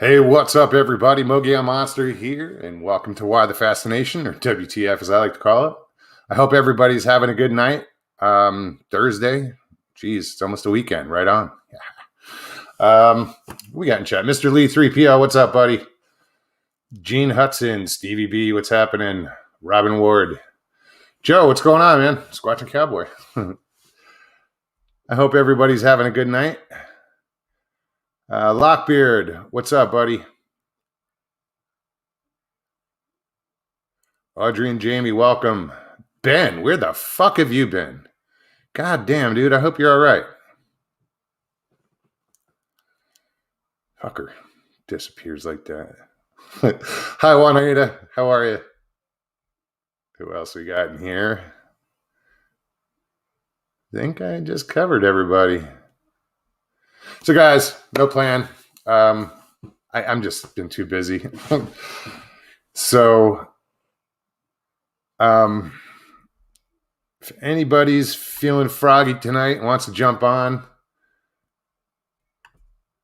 Hey, what's up, everybody? Mogollon Monster here, and welcome to Why the Fascination, or WTF as I like to call it. I hope everybody's having a good night. Thursday. Geez, it's almost a weekend. Right on. We got in chat. Mr. Lee 3PO, what's up, buddy? Gene Hudson, Stevie B, what's happening? Robin Ward. Joe, what's going on, man? Squatching Cowboy. I hope everybody's having a good night. Lockbeard, what's up, buddy? Audrey and Jamie, welcome. Ben, where the fuck have you been? God damn, dude, I hope you're all right. Fucker disappears like that. Hi, Juanita. How are you? Who else we got in here? I think I just covered everybody. So, guys, no plan. I'm just been too busy. So, if anybody's feeling froggy tonight and wants to jump on,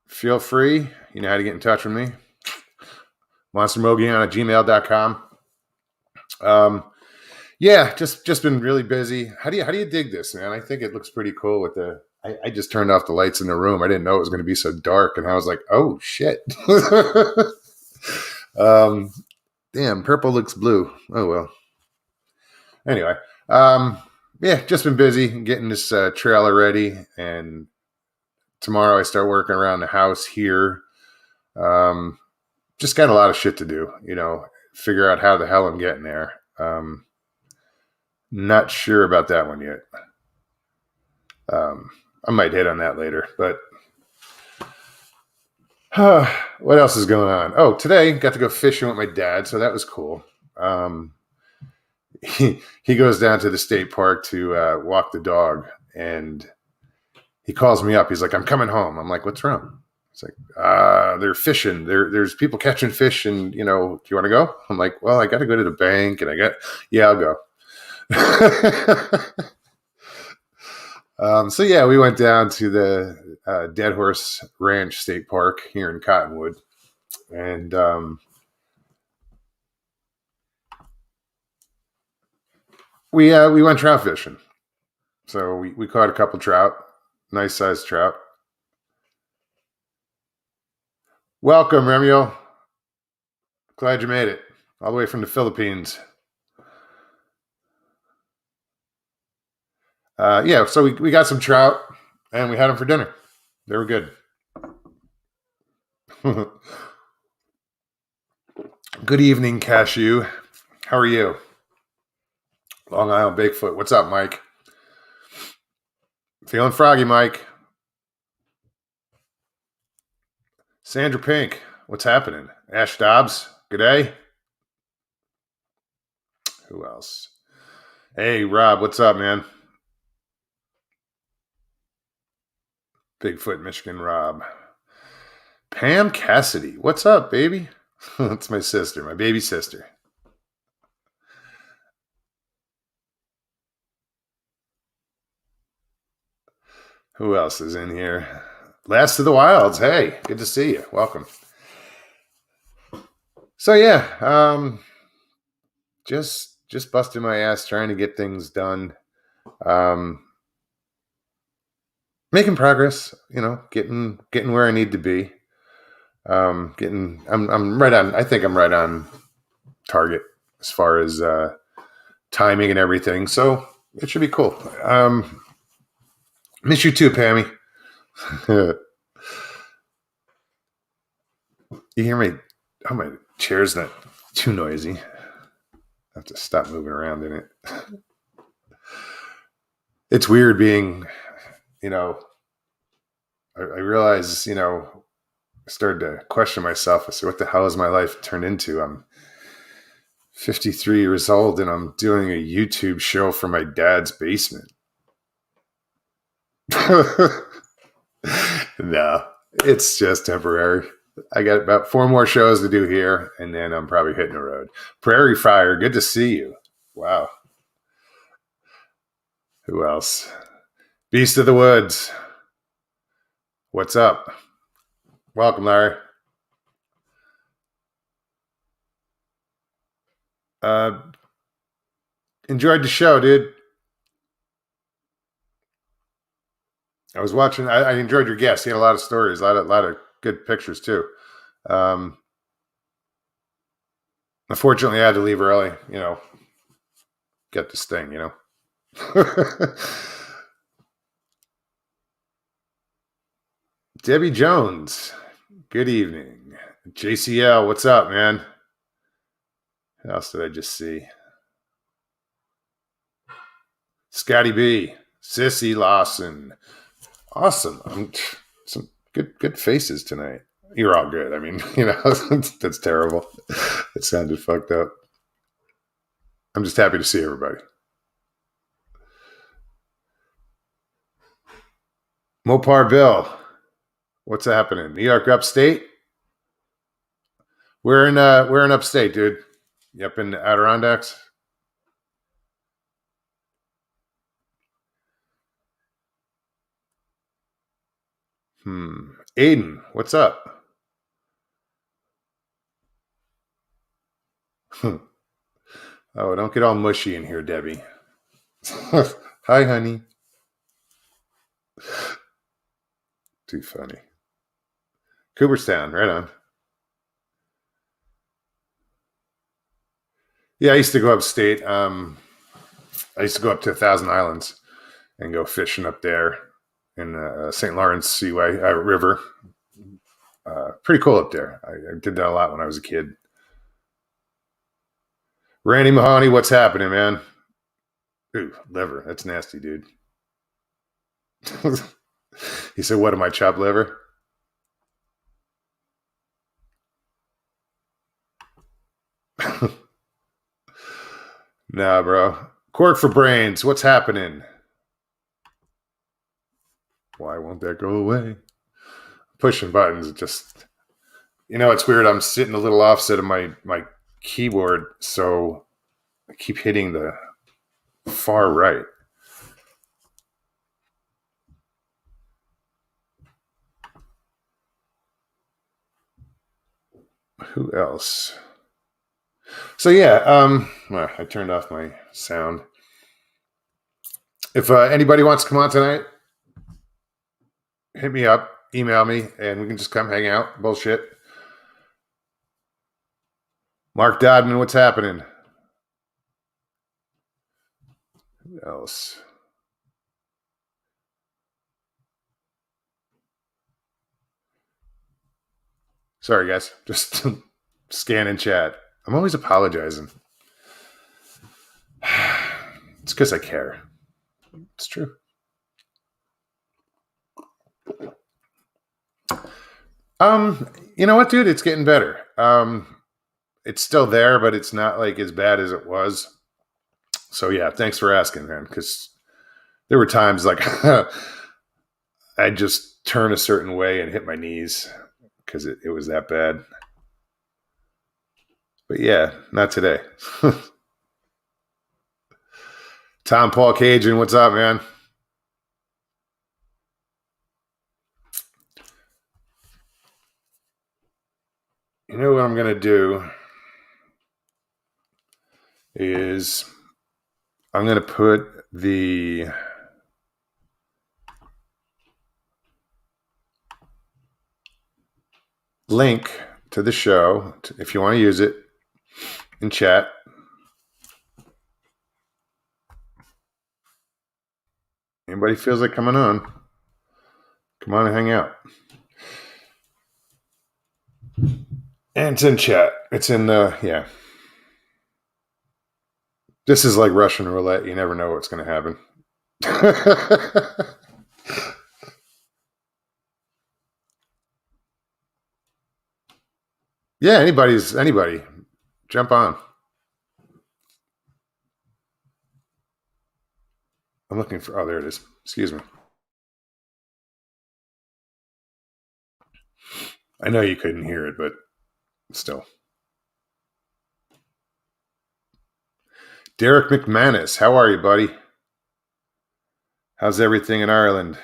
feel free. You know how to get in touch with me. monstermogollon@gmail.com. Yeah, just been really busy. How do you dig this, man? I think it looks pretty cool with the. I just turned off the lights in the room. I didn't know it was going to be so dark, and I was like, oh shit. Damn, purple looks blue. Oh well. Anyway, yeah, just been busy getting this trailer ready, and tomorrow I start working around the house here. Just got a lot of shit to do, figure out how the hell I'm getting there. Not sure about that one yet. I might hit on that later, but what else is going on? Oh, today got to go fishing with my dad, so that was cool. He goes down to the state park to walk the dog, and he calls me up. He's like, I'm coming home. I'm like, what's wrong? It's like, they're fishing. There's people catching fish, and, do you want to go? I'm like, well, I got to go to the bank, and yeah, I'll go. So yeah, we went down to the Dead Horse Ranch State Park here in Cottonwood, and we went trout fishing. So we caught a couple trout, nice sized trout. Welcome, Remuel. Glad you made it all the way from the Philippines. Yeah, so we got some trout, and we had them for dinner. They were good. Good evening, Cashew. How are you? Long Island Bigfoot. What's up, Mike? Feeling froggy, Mike. Sandra Pink. What's happening? Ash Dobbs. Good day. Who else? Hey, Rob. What's up, man? Bigfoot, Michigan Rob. Pam Cassidy. What's up, baby? That's my sister, my baby sister. Who else is in here? Last of the Wilds. Hey, good to see you. Welcome. So yeah, just busting my ass trying to get things done. Making progress, getting where I need to be. I'm right on. I think I'm right on target as far as timing and everything. So it should be cool. Miss you too, Pammy. You hear me? Oh, my chair's not too noisy. I have to stop moving around in it. It's weird being, I realize, I started to question myself. I said, what the hell has my life turned into? I'm 53 years old, and I'm doing a YouTube show from my dad's basement. No, it's just temporary. I got about 4 more shows to do here, and then I'm probably hitting the road. Prairie Fire, good to see you. Wow. Who else? Beast of the Woods. What's up? Welcome, Larry. Enjoyed the show, dude. I was watching. I enjoyed your guest. He had a lot of stories, a lot of good pictures too. Unfortunately, I had to leave early. Get this thing. Debbie Jones. Good evening. JCL, what's up, man? What else did I just see? Scotty B. Sissy Lawson. Awesome. Some good faces tonight. You're all good. I mean, that's terrible. It sounded fucked up. I'm just happy to see everybody. Mopar Bill. What's happening? New York upstate? We're in upstate, dude. You up in the Adirondacks? Aiden, what's up? Oh, don't get all mushy in here, Debbie. Hi, honey. Too funny. Cooperstown, right on. Yeah, I used to go upstate. I used to go up to Thousand Islands and go fishing up there in St. Lawrence Seaway River. Pretty cool up there. I did that a lot when I was a kid. Randy Mahoney, what's happening, man? Ooh, liver. That's nasty, dude. He said, what am I, chopped liver? Nah, bro. Cork for brains. What's happening? Why won't that go away? Pushing buttons. Just, it's weird. I'm sitting a little offset of my keyboard, so I keep hitting the far right. Who else? So yeah, I turned off my sound. If anybody wants to come on tonight, hit me up, email me, and we can just come hang out. Bullshit. Mark Dodman, what's happening? Who else? Sorry, guys. Just scanning chat. I'm always apologizing. It's because I care. It's true. You know what, dude? It's getting better. It's still there, but it's not like as bad as it was. So yeah, thanks for asking, man. Because there were times like I'd just turn a certain way and hit my knees because it was that bad. But yeah, not today. Tom Paul Cajun, what's up, man? You know what I'm going to do is I'm going to put the link to the show, if you want to use it, in chat. Anybody feels like coming on, come on and hang out. And it's in chat. It's in yeah. This is like Russian roulette. You never know what's going to happen. Yeah, anybody. Jump on. I'm looking for, oh, there it is. Excuse me. I know you couldn't hear it, but still. Derek McManus, how are you, buddy? How's everything in Ireland?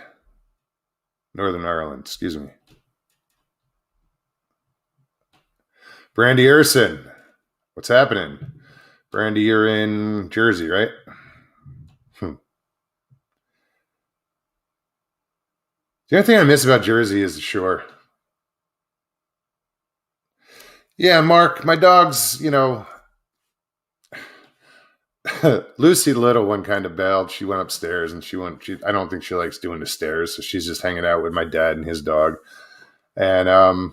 Northern Ireland, excuse me. Brandy Erson, what's happening? Brandy, you're in Jersey, right? The only thing I miss about Jersey is the shore. Yeah, Mark, my dog's, Lucy, the little one, kind of bailed. She went upstairs and I don't think she likes doing the stairs. So she's just hanging out with my dad and his dog. And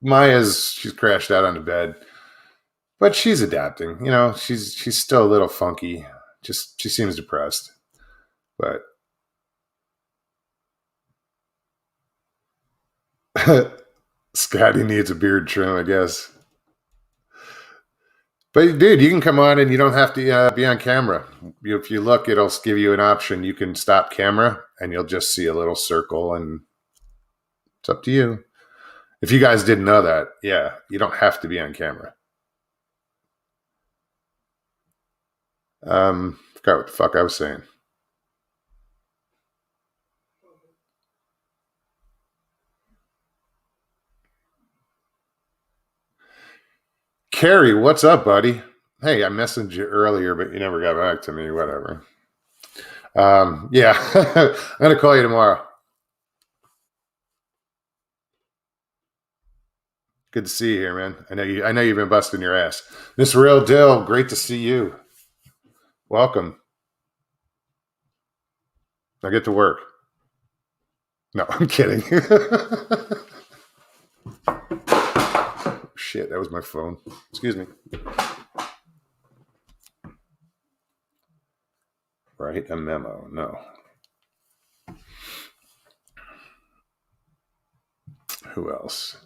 she's crashed out on the bed, but she's adapting. She's still a little funky. She seems depressed, but Scotty needs a beard trim, I guess. But dude, you can come on and you don't have to be on camera. If you look, it'll give you an option. You can stop camera and you'll just see a little circle, and it's up to you. If you guys didn't know that, yeah, you don't have to be on camera. Forgot what the fuck I was saying. Carrie, what's up, buddy? Hey, I messaged you earlier, but you never got back to me. Whatever. Yeah, I'm gonna call you tomorrow. Good to see you here, man. I know you've been busting your ass. Miss Real Dill, great to see you. Welcome. Now get to work. No, I'm kidding. Shit, that was my phone. Excuse me. Write a memo. No. Who else?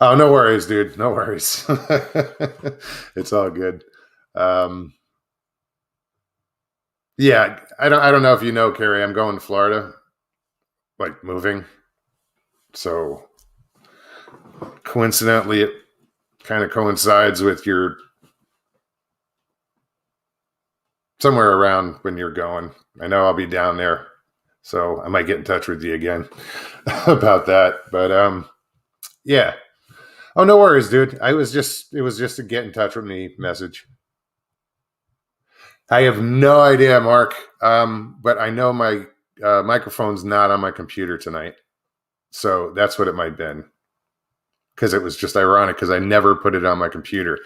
Oh, no worries, dude. No worries. It's all good. Yeah, I don't know if you know, Carrie. I'm going to Florida, like moving. So coincidentally, it kind of coincides with your somewhere around when you're going. I know I'll be down there, so I might get in touch with you again about that. But yeah. Oh, no worries, dude. It was just a get in touch with me message. I have no idea, Mark. But I know my microphone's not on my computer tonight. So that's what it might have been. Because it was just ironic because I never put it on my computer,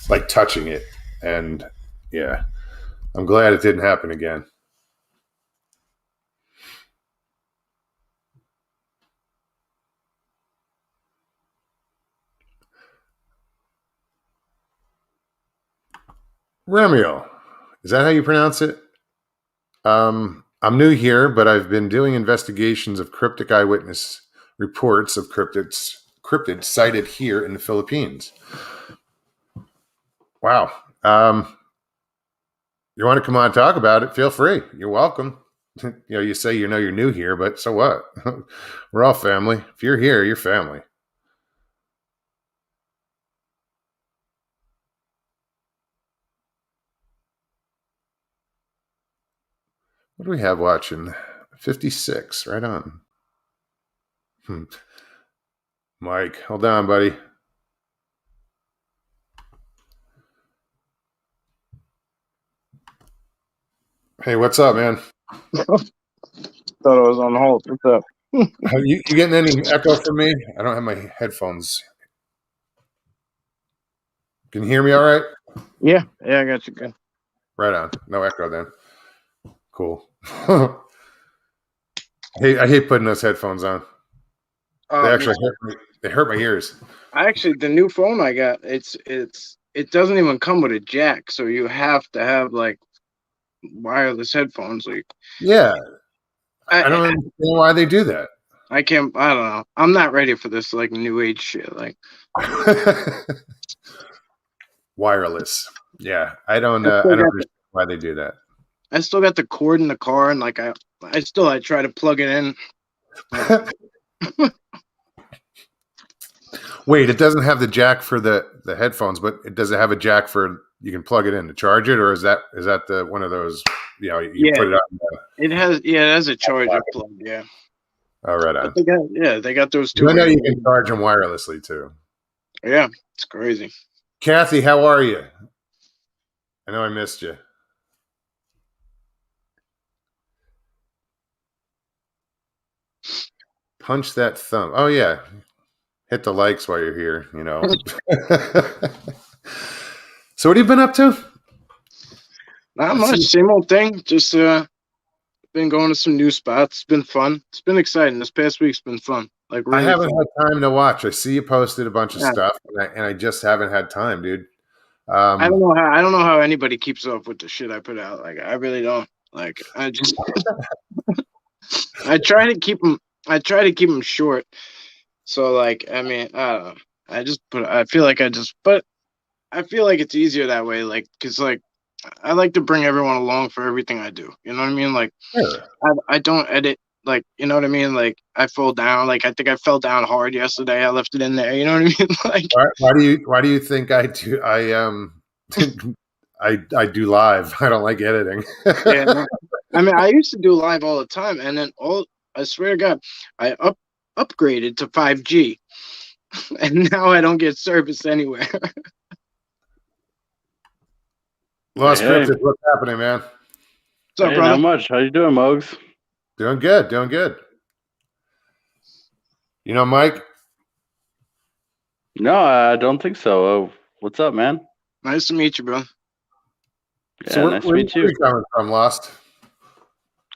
like touching it. And yeah, I'm glad it didn't happen again. Ramiel, is that how you pronounce it? I'm new here, but I've been doing investigations of cryptic eyewitness reports of cryptids sighted here in the Philippines. Wow. You want to come on and talk about it? Feel free. You're welcome. You say you're new here, but so what? We're all family. If you're here, you're family. What do we have watching? 56, right on. Mike, hold on, buddy. Hey, what's up, man? Thought I was on hold. What's up? You getting any echo from me? I don't have my headphones. Can you hear me all right? Yeah, I got you good. Right on. No echo then. Cool. I hate putting those headphones on. They actually hurt my ears. Actually, the new phone I got, it doesn't even come with a jack, so you have to have like wireless headphones. Like, yeah, I don't understand why they do that. I don't know. I'm not ready for this like new age shit. Like wireless. Yeah, I don't understand why they do that. I still got the cord in the car, and like I try to plug it in. Wait, it doesn't have the jack for the headphones, but does it have a jack for you can plug it in to charge it, or is that the one of those you put it on? It has a charger plug. Yeah. Oh, right on. They got those two. I know you can charge them wirelessly too. Yeah, it's crazy. Kathy, how are you? I know I missed you. Punch that thumb. Oh yeah, hit the likes while you're here. You know. So what have you been up to? Not much, same old thing. Just been going to some new spots. It's been fun. It's been exciting. This past week's been fun. Like I really haven't fun. had time to watch. I see you posted a bunch of Yeah. stuff, and I just haven't had time, dude. I don't know how anybody keeps up with the shit I put out. Like I really don't. Like I just I try to keep them. I try to keep them short. So like I mean I don't know. I feel like but I feel like it's easier that way. Like because like I like to bring everyone along for everything I do. You know what I mean? Like Sure. I don't edit. Like you know what I mean? Like I fall down. Like I think I fell down hard yesterday. I left it in there. You know what I mean? Like Why do you think I do? I do live. I don't like editing. yeah. I mean I used to do live all the time, and then I swear to God, I upgraded to 5G, and now I don't get service anywhere. Lost Hey, Cryptids, what's happening, man? What's up, hey, brother? not much. How you doing, Mugs? Doing good, doing good. You know, Mike, No, I don't think so. What's up, man? Nice to meet you, bro. Yeah, so nice to meet where are you. you coming from, Lost?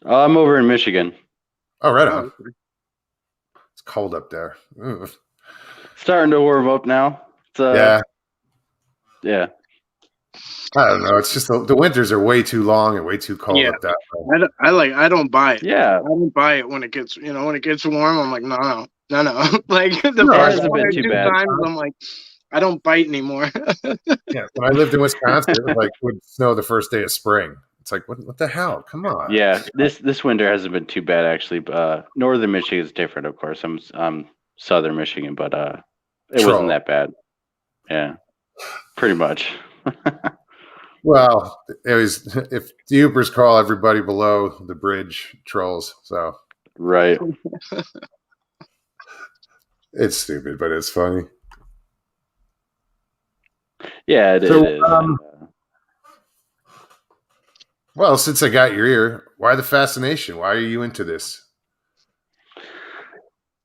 Oh, I'm over in Michigan. Oh, right Oh, on. It's cold up there. Ooh. Starting to warm up now. It's Yeah, yeah. I don't know. It's just the winters are way too long and way too cold yeah. up that way. I don't buy it. Yeah. I don't buy it when it gets when it gets warm. I'm like no. Like the No, It first hasn't one been or too two bad. times, I'm like I don't bite anymore. Yeah, when I lived in Wisconsin, it was like would snow the first day of spring. It's like what the hell? Come on. Yeah, this winter hasn't been too bad actually. Northern Michigan is different, of course. I'm Southern Michigan, but it wasn't Troll. that bad. Yeah, pretty much. Well, it was if the Ubers call everybody below the bridge trolls, so Right. it's stupid, but it's funny. Yeah, it So, is. Well, since I got your ear, why the fascination? Why are you into this?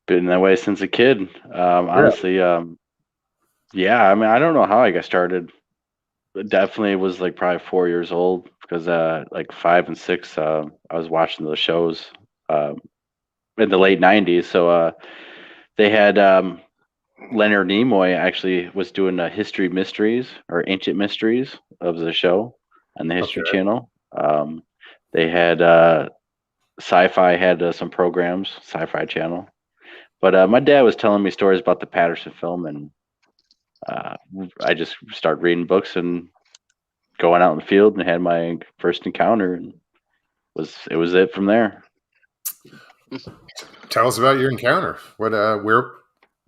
Been that way since a kid. Honestly, yeah. I mean, I don't know how I got started. Definitely was like probably 4 years old because like 5 and 6 I was watching those shows um, in the late 90s. So they had Leonard Nimoy actually was doing history mysteries or ancient mysteries of the show on the History Okay. Channel. They had Sci-Fi had some programs, Sci-Fi Channel. But my dad was telling me stories about the Patterson film, and I just started reading books and going out in the field and had my first encounter, and it was it from there. Tell us about your encounter. What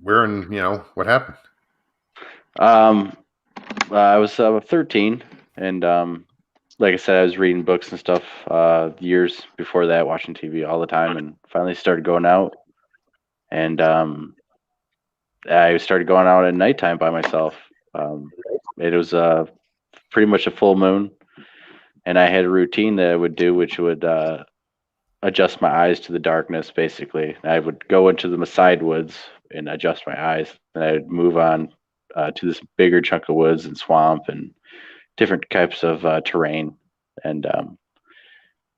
where and what happened? I was 13, and like I said, I was reading books and stuff years before that, watching TV all the time, and finally started going out. And I started going out at nighttime by myself. It was pretty much a full moon, and I had a routine that I would do, which would adjust my eyes to the darkness. Basically, I would go into the side woods and adjust my eyes, and I would move on to this bigger chunk of woods and swamp and different types of terrain. And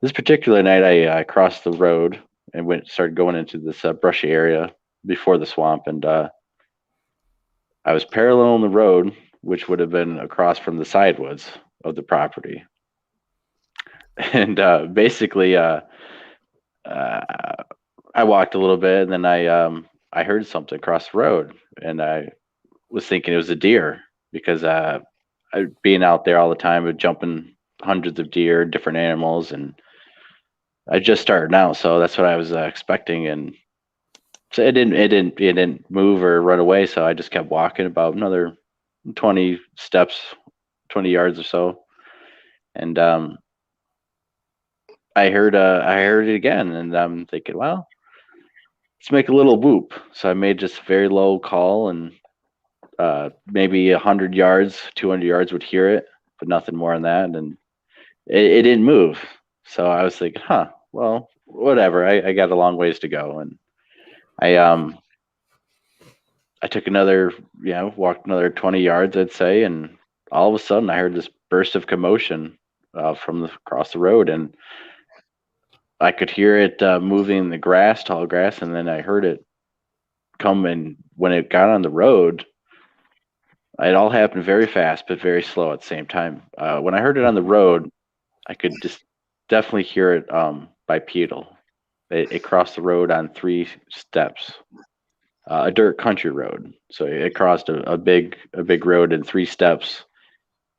this particular night, I crossed the road and started going into this brushy area before the swamp, and I was paralleling the road, which would have been across from the side woods of the property. And basically, I walked a little bit, and then I heard something across the road, and I was thinking it was a deer because being out there all the time, with jumping hundreds of deer, different animals, and I just started out, so that's what I was expecting, and so it didn't move or run away, so I just kept walking about another 20 steps, 20 yards or so, and I heard it again, and I'm thinking, well, let's make a little whoop. So I made just a very low call, and maybe 100 yards, 200 yards would hear it, but nothing more than that. And it didn't move. So I was like, well, whatever. I got a long ways to go. And I took another, walked another 20 yards, I'd say. And all of a sudden I heard this burst of commotion from across the road. And I could hear it moving in the grass, tall grass. And then I heard it come, and when it got on the road, it all happened very fast, but very slow at the same time. When I heard it on the road, I could just definitely hear it bipedal. It crossed the road on 3 steps, a dirt country road. So it crossed a big road in 3 steps.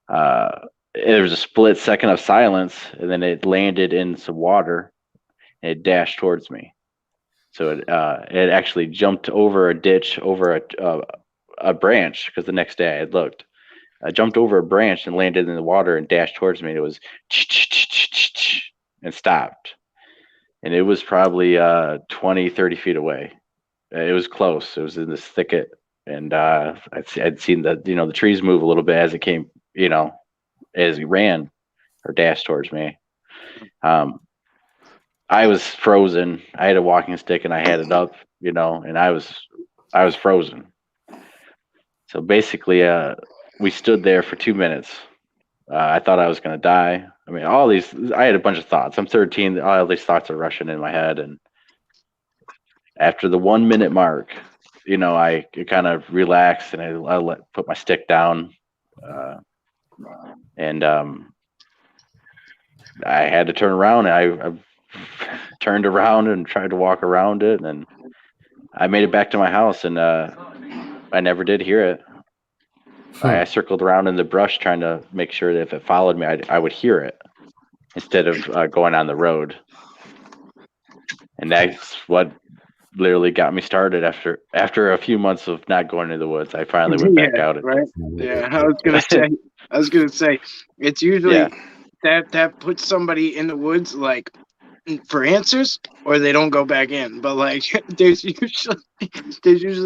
There was a split second of silence, and then it landed in some water, and it dashed towards me. So it actually jumped over a ditch, over a branch, because the next day I had looked. I jumped over a branch and landed in the water and dashed towards me. And it was and stopped. And it was probably 20, 30 feet away. It was close. It was in this thicket. And I'd seen the trees move a little bit as it came, as he ran or dashed towards me. I was frozen. I had a walking stick and I had it up, and I was frozen. So basically, we stood there for 2 minutes. I thought I was going to die. I mean, I had a bunch of thoughts. I'm 13. All these thoughts are rushing in my head. And after the 1 minute mark, I kind of relaxed and I put my stick down. And I had to turn around. I turned around and tried to walk around it. And I made it back to my house, and I never did hear it. I circled around in the brush trying to make sure that if it followed me, I would hear it instead of going on the road. And that's what literally got me started. After a few months of not going to the woods, I finally went back out. Right? Yeah, I was gonna say, it's usually that puts somebody in the woods like for answers, or they don't go back in. But like, there's usually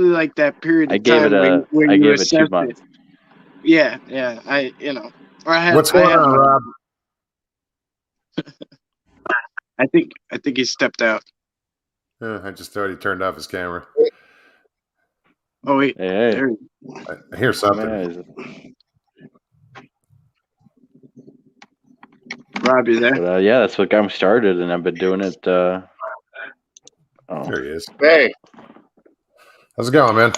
like that period of time where you assess 2 months. Yeah. What's going on, Rob? I think he stepped out. I just thought he turned off his camera. Oh wait, hey. I hear something. Rob, you there? But, that's what got me started, and I've been doing it. There he is. Hey, how's it going, man?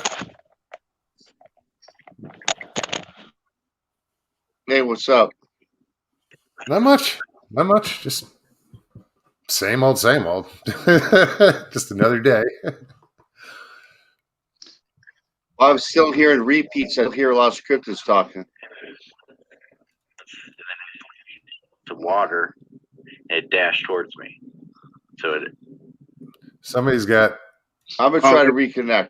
Hey, what's up? Not much. Just same old. Just another day. Well, I'm still hearing repeats. I hear Lost Cryptids talking. The water, and it dashed towards me. So Somebody's got. I'm gonna try to reconnect.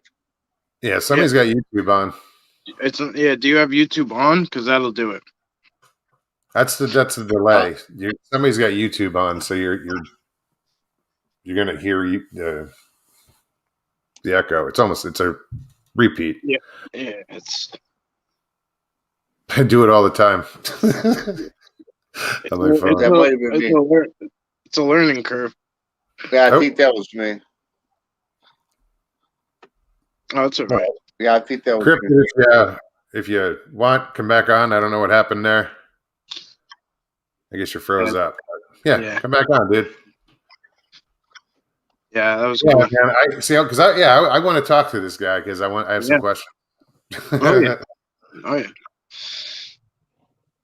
Yeah, somebody's got YouTube on. Do you have YouTube on? Because that'll do it. That's the delay. Somebody's got YouTube on, so you're gonna hear the echo. It's a repeat. Yeah, it's. I do it all the time. On my phone. That might have been me. It's a learning curve. Yeah, I think that was me. Oh, it's all right. Yeah, I think that was Cryptid, me. if you want, come back on. I don't know what happened there. I guess you froze up. Yeah, come back on, dude. Yeah, that was good. Man, I see because I want to talk to this guy because I have some questions. Oh yeah.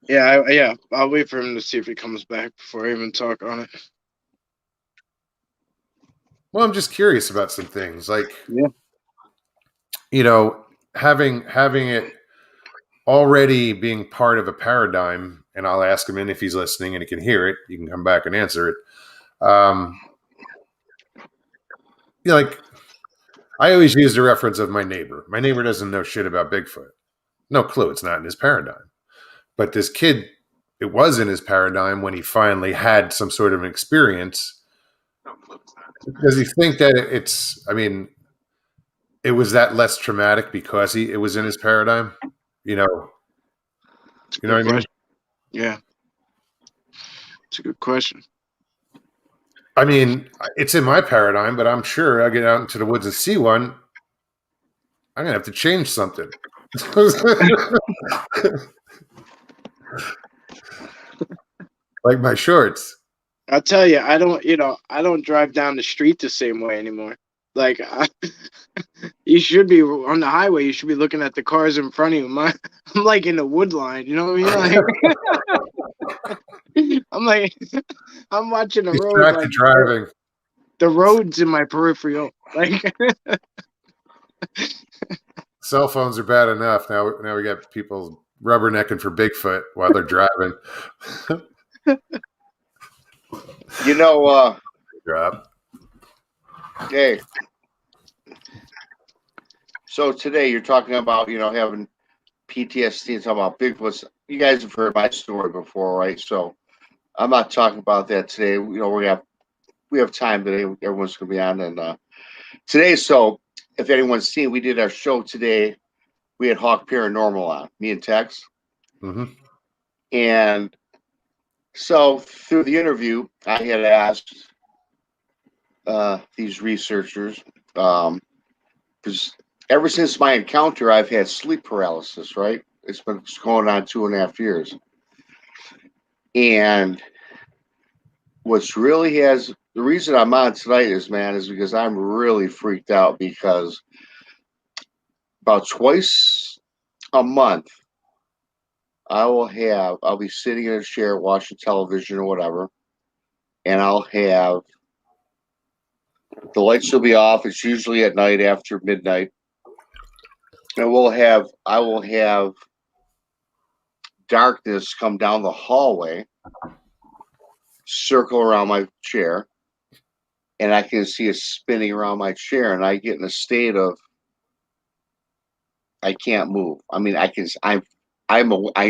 Yeah, I'll wait for him to see if he comes back before I even talk on it. Well, I'm just curious about some things, like having it already being part of a paradigm, and I'll ask him in if he's listening and he can hear it. You can come back and answer it. Like I always use the reference of my neighbor. My neighbor doesn't know shit about Bigfoot. No clue. It's not in his paradigm. But this kid, it was in his paradigm when he finally had some sort of an experience. Does he think that it was that less traumatic because it was in his paradigm? You know what I mean? Yeah. It's a good question. I mean, it's in my paradigm, but I'm sure I get out into the woods and see one, I'm gonna have to change something. Like my shorts. I'll tell you, I don't drive down the street the same way anymore. Like, you should be on the highway. You should be looking at the cars in front of you. I'm like in the wood line. You know what I mean? Like, I'm watching the road. Distracted driving. The roads in my peripheral. Like, cell phones are bad enough. Now we got people rubbernecking for Bigfoot while they're driving. You know, Drop. hey. So today you're talking about, having PTSD and talking about Bigfoots. You guys have heard my story before, right? So I'm not talking about that today. We have time today. Everyone's going to be on, and today. So if anyone's seen, we did our show today. We had Hawk Paranormal on, me and Tex, and so through the interview, I had asked these researchers, because ever since my encounter, I've had sleep paralysis, right? It's going on 2.5 years. And the reason I'm on tonight is because I'm really freaked out, because about twice a month, I'll be sitting in a chair watching television or whatever, and the lights will be off. It's usually at night after midnight. And I will have darkness come down the hallway, circle around my chair, and I can see it spinning around my chair, and I get in a state of I can't move. I mean, I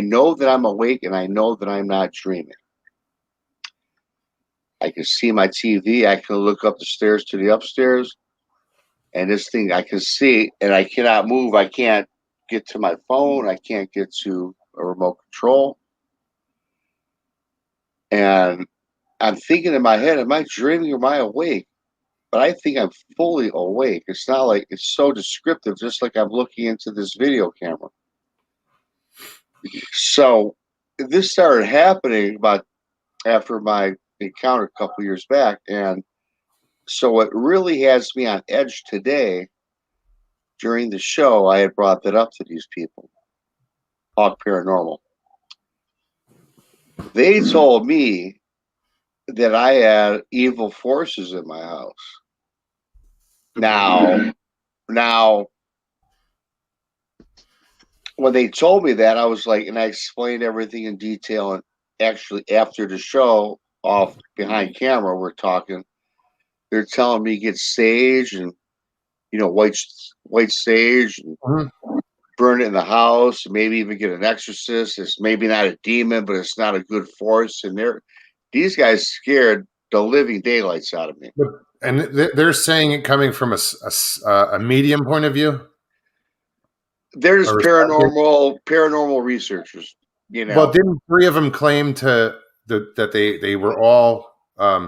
know that I'm awake, and I know that I'm not dreaming. I can see my TV. I can look up the stairs to the upstairs, and this thing I can see, and I cannot move. I can't get to my phone. I can't get to a remote control. And I'm thinking in my head, am I dreaming or am I awake? But I think I'm fully awake. It's not like it's so descriptive, just like I'm looking into this video camera. So this started happening about after my encounter a couple years back. And so what really has me on edge today, during the show, I had brought that up to these people, Hawk Paranormal. They told me that I had evil forces in my house. Now, when they told me that, I was like, and I explained everything in detail. And actually, after the show, off behind camera, we're talking. They're telling me get sage and white sage and burn it in the house. Maybe even get an exorcist. It's maybe not a demon, but it's not a good force. And these guys scared the living daylights out of me. And they're saying it coming from a medium point of view. They're just paranormal researchers. Well, didn't 3 of them claim that they were all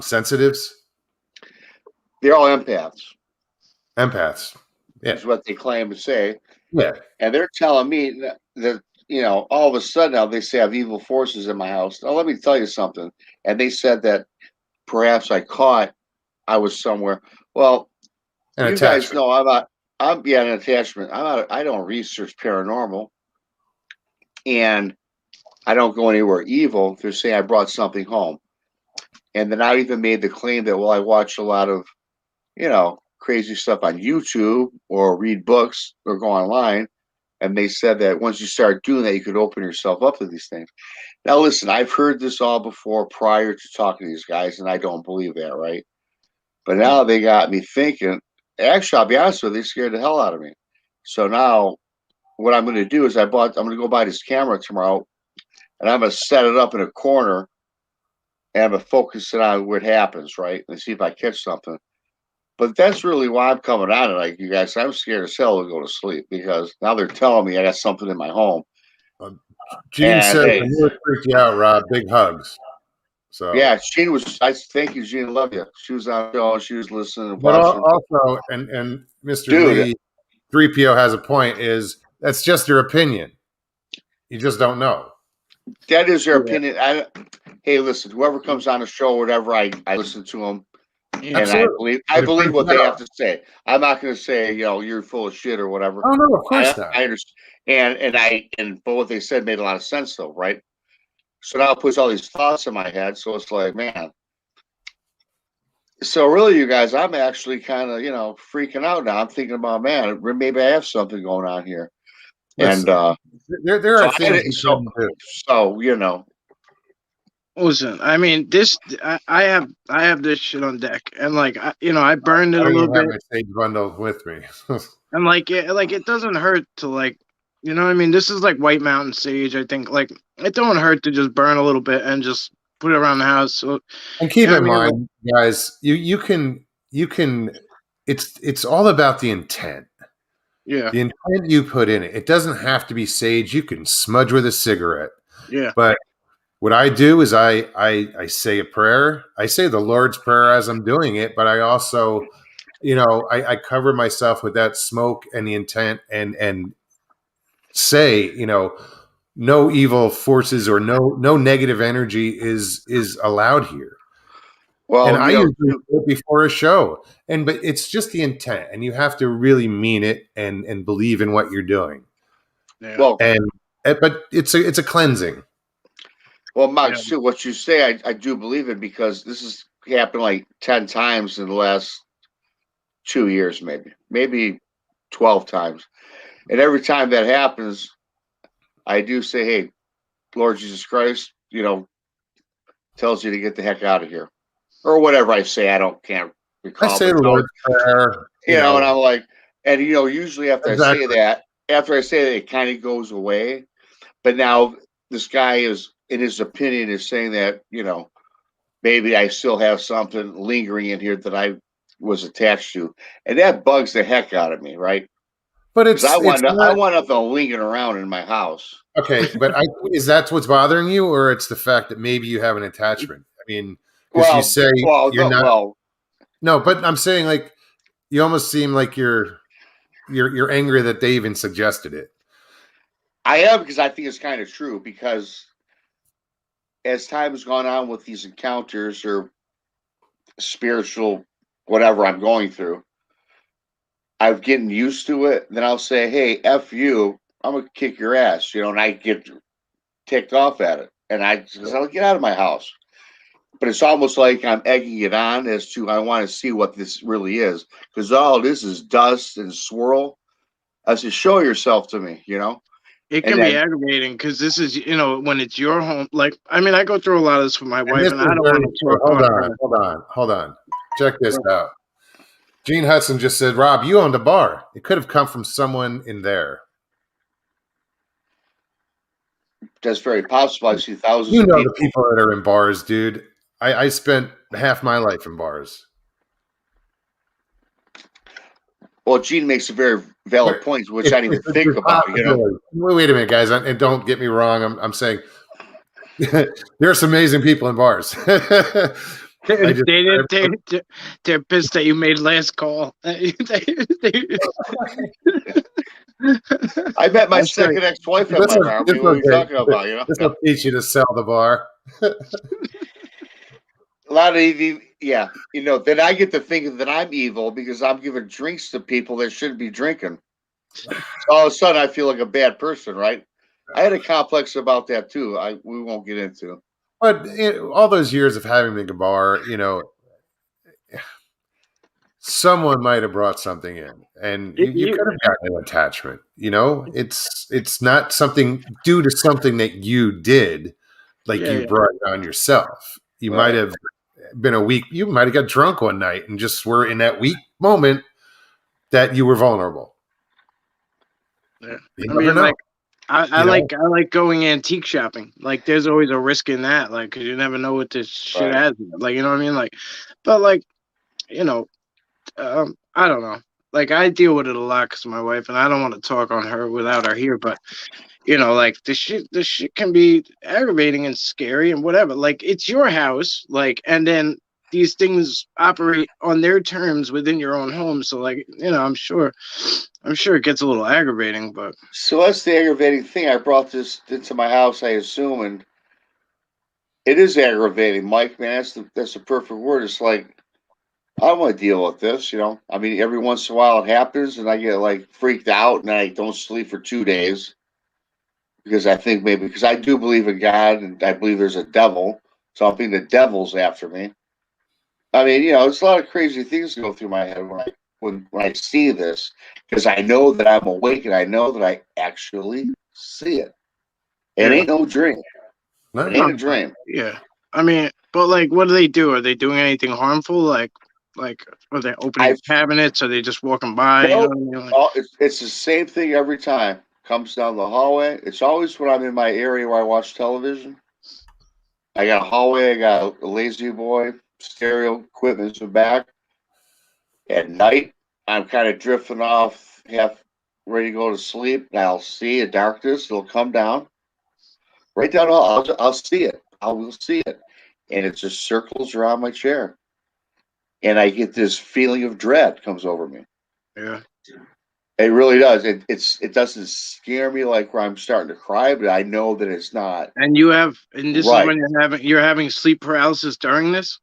sensitives? They're all empaths. Empaths, yeah, is what they claim to say. Yeah, and they're telling me that all of a sudden now they say I have evil forces in my house. Now let me tell you something. And they said that perhaps I was somewhere. Well, you guys know I'm an attachment. I don't research paranormal, and I don't go anywhere evil. They're saying I brought something home, and then I even made the claim that I watch a lot of crazy stuff on YouTube or read books or go online, and they said that once you start doing that, you could open yourself up to these things. Now listen, I've heard this all before prior to talking to these guys, and I don't believe that, right? But now they got me thinking. Actually, I'll be honest with you, they scared the hell out of me. So now what I'm going to do is I'm going to go buy this camera tomorrow, and I'm going to set it up in a corner and I'm going to focus it on where it happens, right? And see if I catch something. But that's really why I'm coming on it. Like you guys, I'm scared as hell to go to sleep because now they're telling me I got something in my home. Gene And says, hey, "I knew it freaked you out, Rob. Big hugs." So, yeah, Gene was. I thank you, Gene. Love you. She was on the show. She was listening and but watching. also, and Mr. Dude, Lee, 3PO has a point. Is that's just your opinion? You just don't know. that is their Yeah. opinion. Hey, listen, whoever comes on the show, whatever, I listen to them. Yeah. And Absolutely. I But it believe freaks what you they out. have to say. I'm not going to say, you're full of shit or whatever. Oh no, of course not. I understand. But what they said made a lot of sense though, right? So now it puts all these thoughts in my head. So it's like, man. So really, you guys, I'm actually kind of, freaking out now. I'm thinking about, man, maybe I have something going on here. Listen, And there are things you shouldn't do. so. Listen, I mean, I have this shit on deck, and like, I burned it I a don't little even have bit, my sage bundle with me. and it doesn't hurt to like, you know what I mean? This is like White Mountain sage, I think. Like, it don't hurt to just burn a little bit and just put it around the house. So, And keep you know in what I mean? mind, guys, you can it's all about the intent. Yeah, The intent you put in it. It doesn't have to be sage. You can smudge with a cigarette. yeah, But what I do is I say a prayer. I say the Lord's Prayer as I'm doing it, but I also, I cover myself with that smoke and the intent and say, no evil forces or no negative energy is allowed here. And Well, I usually do it before a show. But it's just the intent, and you have to really mean it and believe in what you're doing. yeah. well, But it's a cleansing. Well, Mike, Yeah. too, what you say, I do believe it because this has happened like 10 times in the last 2 years, maybe 12 times. And every time that happens, I do say, hey, Lord Jesus Christ, tells you to get the heck out of here. Or whatever I say, can't I recall. say the Lord's Prayer. And I'm like, and usually after Exactly. I say that, it kind of goes away. But now this guy is, in his opinion, is saying that, maybe I still have something lingering in here that I was attached to. And that bugs the heck out of me, right? But Because I want not, nothing lingering around in my house. okay. But is that what's bothering you, or it's the fact that maybe you have an attachment? I mean, because you say you're not. No, but I'm saying like you almost seem like you're angry that they even suggested it. I am, because I think it's kind of true, because as time has gone on with these encounters or spiritual whatever I'm going through, I've getting used to it. Then I'll say, hey, F you, I'm going to kick your ass, and I get ticked off at it. And I'll get out of my house. But it's almost like I'm egging it on as to, I want to see what this really is. Because all this is dust and swirl. I said, show yourself to me, It can be aggravating because this is, when it's your home. Like, I mean, I go through a lot of this with my wife, and I don't want to. Hold on. Check this out. Gene Hudson just said, Rob, you owned a bar. It could have come from someone in there. That's very possible. I see thousands of people. The people that are in bars, dude. I spent half my life in bars. Well, Gene makes a very valid point, which I didn't even think about. Wait a minute, guys, and don't get me wrong. I'm saying there's some amazing people in bars. They're pissed that you made last call. I met my second ex-wife at my bar. What are you talking about? This will teach you to sell the bar. A lot of yeah. Then I get to thinking that I'm evil because I'm giving drinks to people that shouldn't be drinking. So all of a sudden, I feel like a bad person, right? I had a complex about that too. We won't get into. But all those years of having a bar, someone might have brought something in, and you could have gotten an attachment. It's not something due to something that you did, like you brought it on yourself. You might have been you might have got drunk one night and just were in that weak moment that you were vulnerable. Yeah. I mean, like, I like going antique shopping. Like, there's always a risk in that, like, because you never know what this shit has. Like, you know what I mean? Like, but like, I don't know. Like I deal with it a lot because my wife, and I don't want to talk on her without her here, but like this shit can be aggravating and scary and whatever. Like it's your house, like, and then these things operate on their terms within your own home. So like, I'm sure it gets a little aggravating, but So that's the aggravating thing. I brought this into my house, I assume, and it is aggravating, Mike. Man, that's the perfect word. It's like I don't want to deal with this. I mean, every once in a while it happens, and I get like freaked out, and I don't sleep for 2 days because I think maybe because I do believe in God, and I believe there's a devil, so I'm thinking the devil's after me. I mean, there's a lot of crazy things go through my head when I see this because I know that I'm awake and I know that I actually see it. It yeah. ain't no dream. It ain't a dream. Yeah. I mean, but like, what do they do? Are they doing anything harmful? Like, are they opening cabinets? Are they just walking by? Nope. You know what I mean? Like, It's the same thing every time. Comes down the hallway. It's always when I'm in my area where I watch television. I got a hallway. I got a lazy boy stereo equipment in the back. At night, I'm kind of drifting off, half ready to go to sleep. And I'll see a darkness. It'll come down right down the hall. I'll see it. I will see it, and it just circles around my chair, and I get this feeling of dread comes over me. yeah. It really does. It doesn't scare me like where I'm starting to cry, but I know that it's not. And this is Right. when you're having sleep paralysis during this.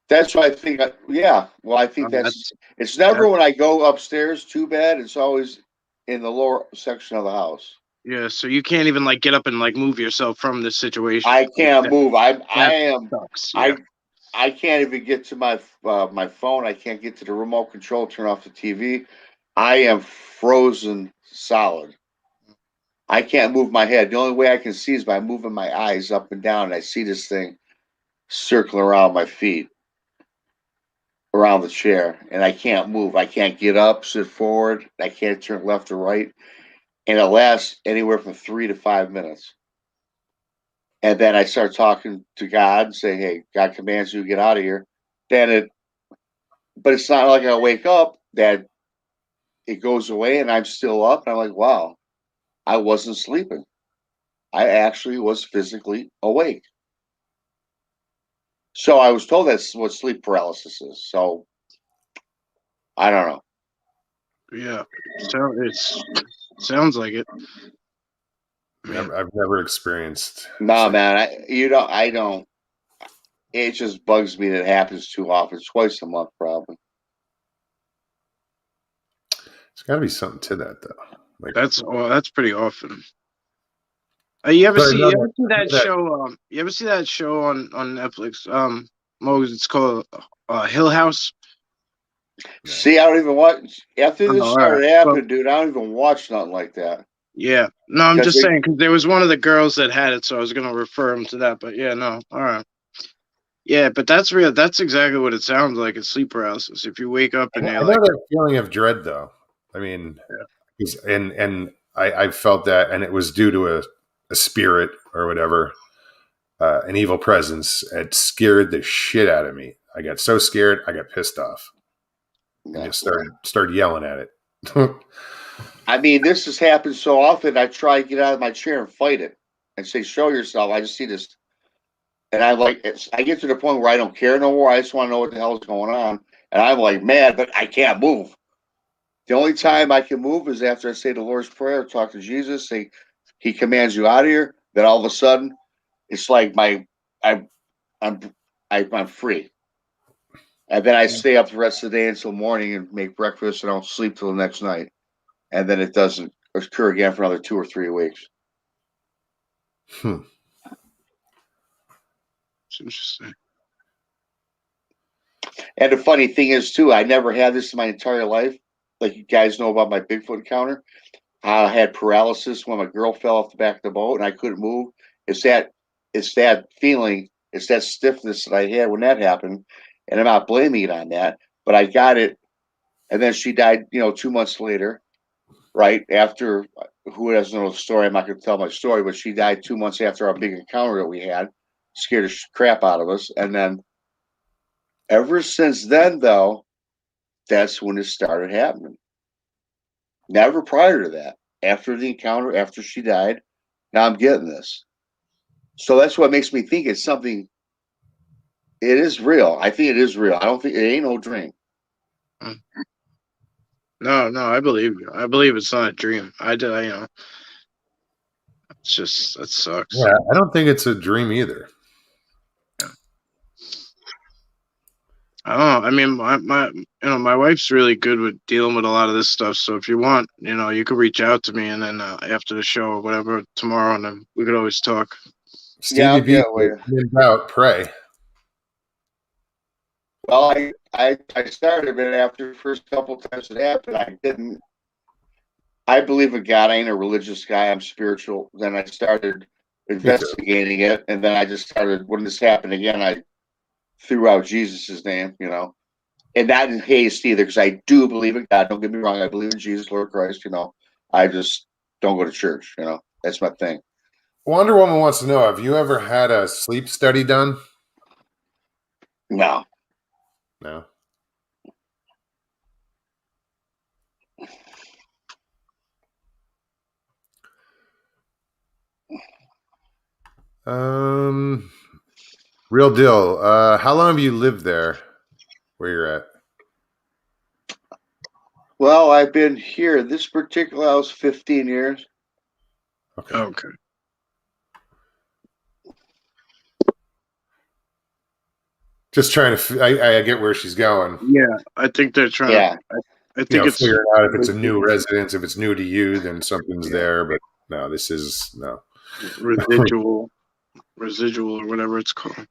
That's what I think. Yeah. Well, I think it's never when I go upstairs to bed. It's always in the lower section of the house. Yeah. So you can't even like get up and like move yourself from this situation. I can't move. I am. Sucks. Yeah. I can't even get to my phone. I can't get to the remote control. Turn off the TV. I am frozen solid. I can't move my head. The only way I can see is by moving my eyes up and down. And I see this thing circling around my feet, around the chair, and I can't move. I can't get up, sit forward. I can't turn left or right. And it lasts anywhere from 3 to 5 minutes. And then I start talking to God and say, hey, God commands you to get out of here. But it's not like I wake up that it goes away and I'm still up. And I'm like, wow, I wasn't sleeping. I actually was physically awake. So I was told that's what sleep paralysis is. So I don't know. Yeah. So it sounds like it. I've never experienced. No, man. I don't. It just bugs me that it happens too often. Twice a month, probably. There's got to be something to that, though. Like that's pretty often. You ever see that show? You ever see that show on Netflix? It's called Hill House. See, I don't even watch. After this started happening, dude, I don't even watch nothing like that. Yeah, no, I'm just saying because there was one of the girls that had it, so I was gonna refer him to that. But yeah, no, all right. Yeah, but that's real. That's exactly what it sounds like. It's sleep paralysis. If you wake up and I know that feeling of dread, though. I mean, and I felt that, and it was due to a spirit or whatever, an evil presence. It scared the shit out of me. I got so scared, I got pissed off, and just started yelling at it. I mean, this has happened so often. I try to get out of my chair and fight it, and say, "Show yourself." I just see this, and I get to the point where I don't care no more. I just want to know what the hell is going on, and I'm like mad, but I can't move. The only time I can move is after I say the Lord's Prayer, talk to Jesus, say He commands you out of here. Then all of a sudden, it's like I'm free, and then I stay up the rest of the day until morning and make breakfast, and I don't sleep till the next night, and then it doesn't occur again for another 2 or 3 weeks. It's interesting. And the funny thing is, too, I never had this in my entire life. Like you guys know about my Bigfoot encounter. I had paralysis when my girl fell off the back of the boat and I couldn't move. It's that feeling, it's that stiffness that I had when that happened. And I'm not blaming it on that, but I got it. And then she died, 2 months later, right after. Who doesn't know the story? I'm not going to tell my story, but she died 2 months after our big encounter that we had. Scared the crap out of us. And then ever since then, though, that's when it started happening. Never prior to that. After the encounter, after she died, now I'm getting this. So that's what makes me think it's something. It is real. I think it is real. I don't think it ain't no dream. No, I believe you. I believe it's not a dream. It's just, that sucks. Yeah, I don't think it's a dream either. I don't know. I mean, my wife's really good with dealing with a lot of this stuff. So if you want, you could reach out to me, and then after the show or whatever tomorrow, and then we could always talk. Stevie I'll B, get it later. pray. Well, I started it after the first couple times it happened. I didn't. I believe in God. I ain't a religious guy. I'm spiritual. Then I started investigating it, and then I just started. When this happened again, I threw out Jesus' name, and not in haste either, because I do believe in God. Don't get me wrong. I believe in Jesus, Lord Christ. I just don't go to church. That's my thing. Wonder Woman wants to know: have you ever had a sleep study done? No. No. Real deal. How long have you lived there, where you're at? Well, I've been here. This particular house, 15 years. Okay. Just trying to. I get where she's going. Yeah, I think they're trying. Yeah. I think it's figuring out if it's a new residence. If it's new to you, then something's there. But no, this is no residual or whatever it's called.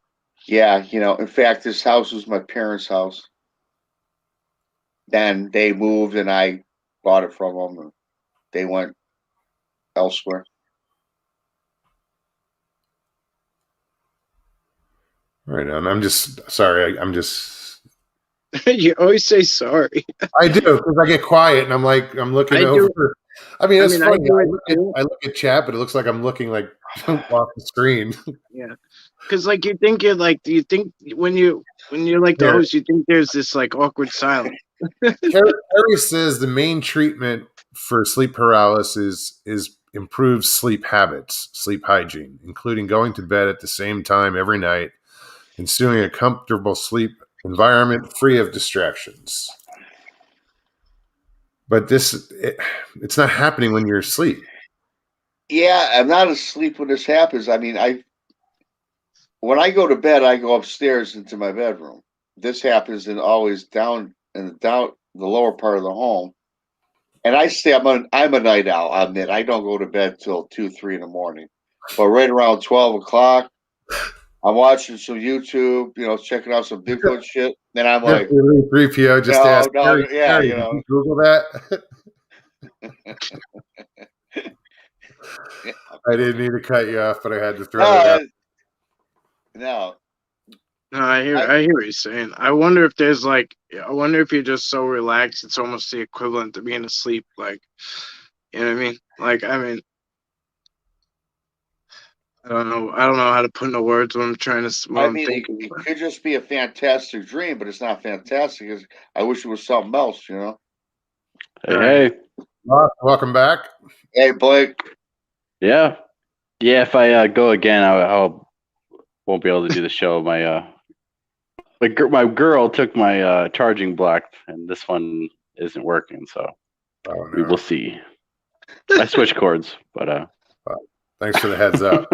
Yeah, in fact, this house was my parents' house. Then they moved, and I bought it from them, and they went elsewhere. Right, and I'm just sorry. I'm just. You always say sorry. I do, because I get quiet and I'm looking over. I mean, it's funny. I look at chat, but it looks like I'm looking like off the screen. Yeah, because you think when you're like the host, you think there's this awkward silence. Harry says the main treatment for sleep paralysis is improved sleep habits, sleep hygiene, including going to bed at the same time every night, ensuing a comfortable sleep environment free of distractions. But it's not happening when you're asleep. Yeah, I'm not asleep when this happens. I mean, when I go to bed, I go upstairs into my bedroom. This happens always down in the lower part of the home. And I say I'm a night owl. I admit I don't go to bed till 2, 3 in the morning. But right around 12 o'clock, I'm watching some YouTube, checking out some Bigfoot shit. Then I'm like, 3PO just asked. Harry, did you Google that? I didn't mean to cut you off, but I had to throw it out. No. No, I hear what you're saying. I wonder if there's I wonder if you're just so relaxed, it's almost the equivalent to being asleep. You know what I mean? I don't know how to put into words what I'm trying to. I mean, it could just be a fantastic dream, but it's not fantastic. I wish it was something else, Hey. Welcome back. Hey, Blake. Yeah. If I go again, I won't be able to do the show. My girl took my charging block, and this one isn't working. So we will see. I switch cords, but thanks for the heads up.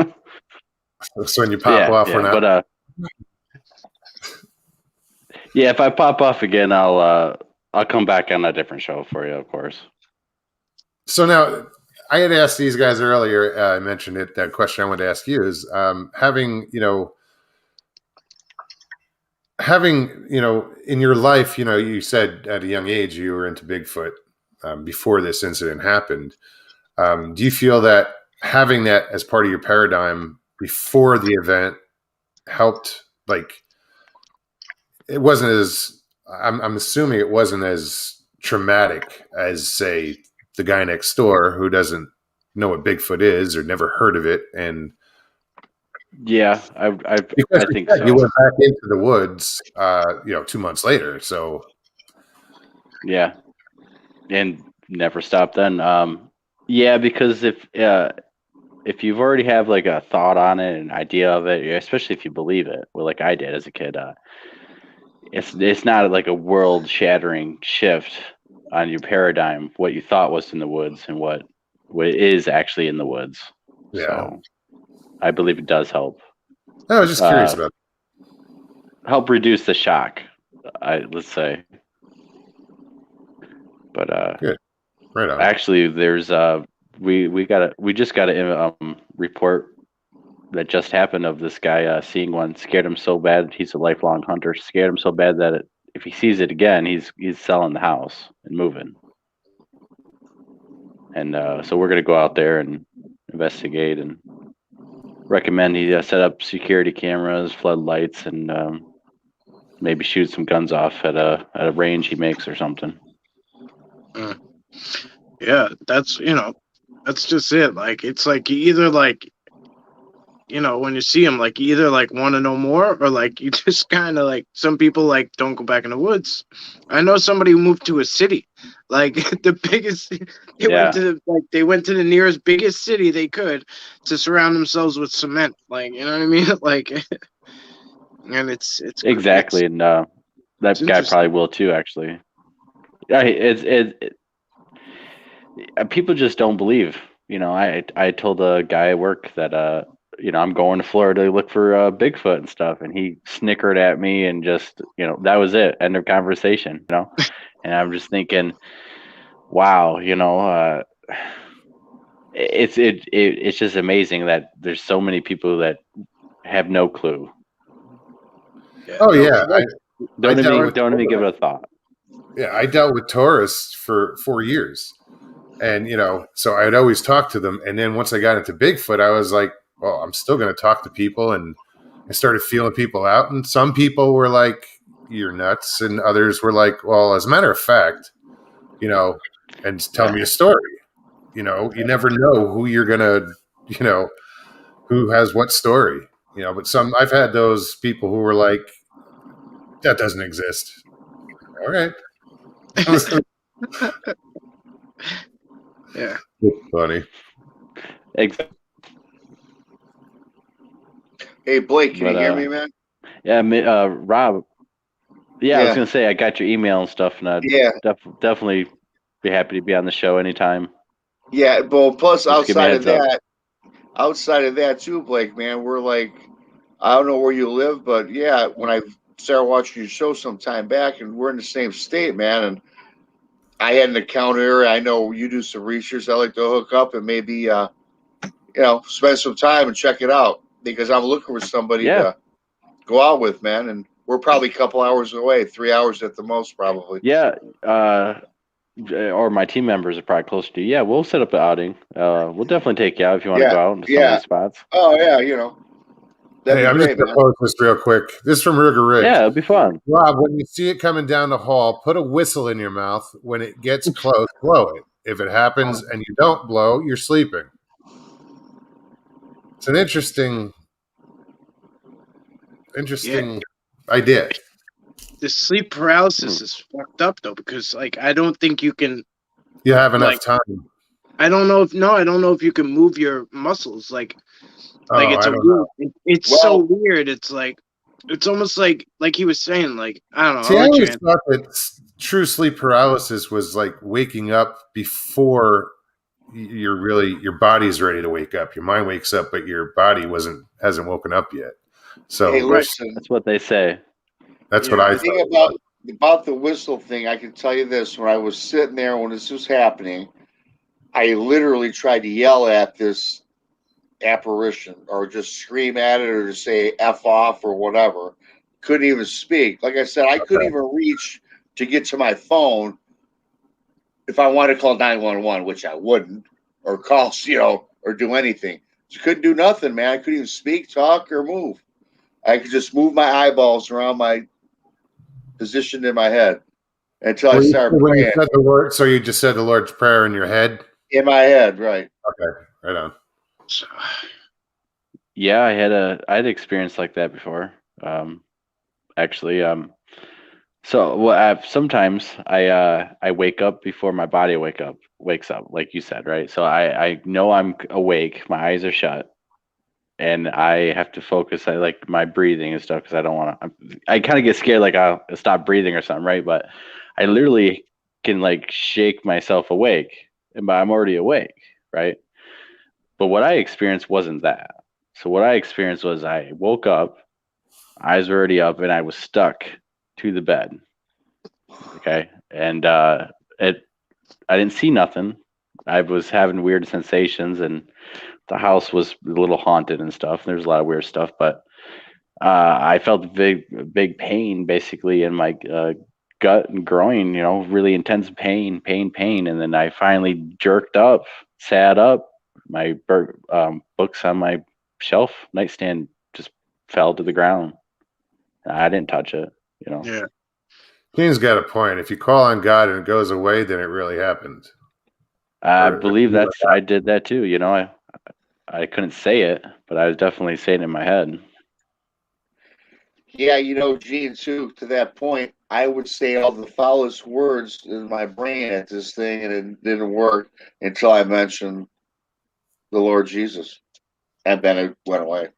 So when you pop off, we're not. But if I pop off again, I'll come back on a different show for you, of course. So now, I had asked these guys earlier. I mentioned it. That question I wanted to ask you is having in your life, you said at a young age you were into Bigfoot before this incident happened. Do you feel that having that as part of your paradigm before the event helped? It wasn't as I'm assuming it wasn't as traumatic as, say, the guy next door who doesn't know what Bigfoot is or never heard of it. And I think so. You went back into the woods 2 months later, so Yeah, and never stop then. Yeah, because if you've already have like a thought on it, an idea of it, especially if you believe it, well, like I did as a kid, it's not like a world shattering shift on your paradigm, what you thought was in the woods and what is actually in the woods. Yeah. So I believe it does help. I was just curious about help reduce the shock, let's say. But Good. Right on. actually, there's we just got a report that just happened of this guy seeing one, scared him so bad. He's a lifelong hunter. Scared him so bad that if he sees it again, he's selling the house and moving. And so we're gonna go out there and investigate and recommend he set up security cameras, floodlights, and maybe shoot some guns off at a range he makes or something. Yeah, that's just it. Like it's like you either like when you see them, like you either like want to know more or like you just kind of like some people like don't go back in the woods. I know somebody who moved to a city, like the biggest. They went to the nearest biggest city they could to surround themselves with cement. Like you know what I mean? Like, and it's exactly, and that guy probably will too. Actually, people just don't believe. I told a guy at work that I'm going to Florida to look for Bigfoot and stuff, and he snickered at me and just that was it, end of conversation. And I'm just thinking, wow, it's just amazing that there's so many people that have no clue. Oh yeah, don't even give it a thought. Yeah, I dealt with tourists for 4 years. And, so I'd always talk to them. And then once I got into Bigfoot, I was like, well, I'm still going to talk to people. And I started feeling people out. And some people were like, you're nuts. And others were like, well, as a matter of fact, and tell me a story. You never know who you're going to, who has what story. But I've had those people who were like, that doesn't exist. All right. Yeah. It's funny. Exactly. Hey Blake, can you hear me, man? Yeah, Rob. Yeah, I was gonna say I got your email and stuff, and I'd definitely be happy to be on the show anytime. Yeah, but plus outside of that too, Blake, man, we're like, I don't know where you live, but yeah, when I started watching your show some time back, and we're in the same state, man, and I had an account here. I know you do some research. I like to hook up and maybe, spend some time and check it out because I'm looking for somebody to go out with, man. And we're probably a couple hours away, 3 hours at the most, probably. Yeah. Or my team members are probably closer to you. Yeah, we'll set up an outing. We'll definitely take you out if you want to go out into some of these spots. Oh, yeah, That'd I'm just going to post this real quick. This is from Ruger Ridge. Yeah, it'll be fun. Rob, when you see it coming down the hall, put a whistle in your mouth. When it gets close, blow it. If it happens and you don't blow, you're sleeping. It's an interesting idea. The sleep paralysis is fucked up though, because like I don't think you can. You have enough time. I don't know if you can move your muscles like. It's so weird. It's like it's almost like he was saying, like I don't know. See, I always thought that true sleep paralysis was like waking up before your body's ready to wake up. Your mind wakes up, but your body hasn't woken up yet. So hey, listen, that's what they say. That's what I thought. About the whistle thing, I can tell you this: when I was sitting there when this was happening, I literally tried to yell at this apparition or just scream at it or to say F off or whatever. Couldn't even speak. Like I said, I couldn't even reach to get to my phone if I wanted to call 911, which I wouldn't, or call, or do anything. Just couldn't do nothing, man. I couldn't even speak, talk, or move. I could just move my eyeballs around my position in my head until I started praying. You said the word, so you just said the Lord's Prayer in your head? In my head, right. Okay, right on. Yeah, I had experience like that before. Actually, So sometimes I wake up before my body wakes up, like you said, right? So I know I'm awake, my eyes are shut, and I have to focus. I like my breathing and stuff because I don't want to. I kind of get scared, like I'll stop breathing or something, right? But I literally can like shake myself awake, and I'm already awake, right? But what I experienced wasn't that. So what I experienced was I woke up, eyes were already up, and I was stuck to the bed. Okay, and it I didn't see nothing. I was having weird sensations, and the house was a little haunted and stuff. There's a lot of weird stuff, but I felt big pain basically in my gut and groin. You know, really intense pain, and then I finally jerked up, sat up. My books on my shelf nightstand just fell to the ground. I didn't touch it. You know. Yeah. Keen's got a point. If you call on God and it goes away, then it really happened. I Or- believe I did that too. You know, I couldn't say it, but I was definitely saying it in my head. Yeah, Gene, too, to that point, I would say all the foulest words in my brain at this thing, and it didn't work until I mentioned the Lord Jesus. And then it went away.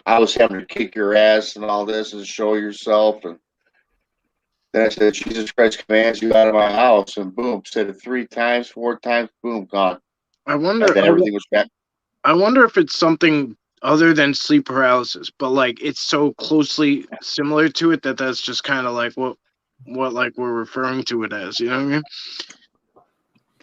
I was having to kick your ass and all this and show yourself. And then I said, Jesus Christ commands you out of my house. And boom, said it 3 times, 4 times, boom, gone. I wonder. And then everything was back. I wonder if it's something other than sleep paralysis, but like it's so closely similar to it that that's just kind of like what like we're referring to it as. You know what I mean?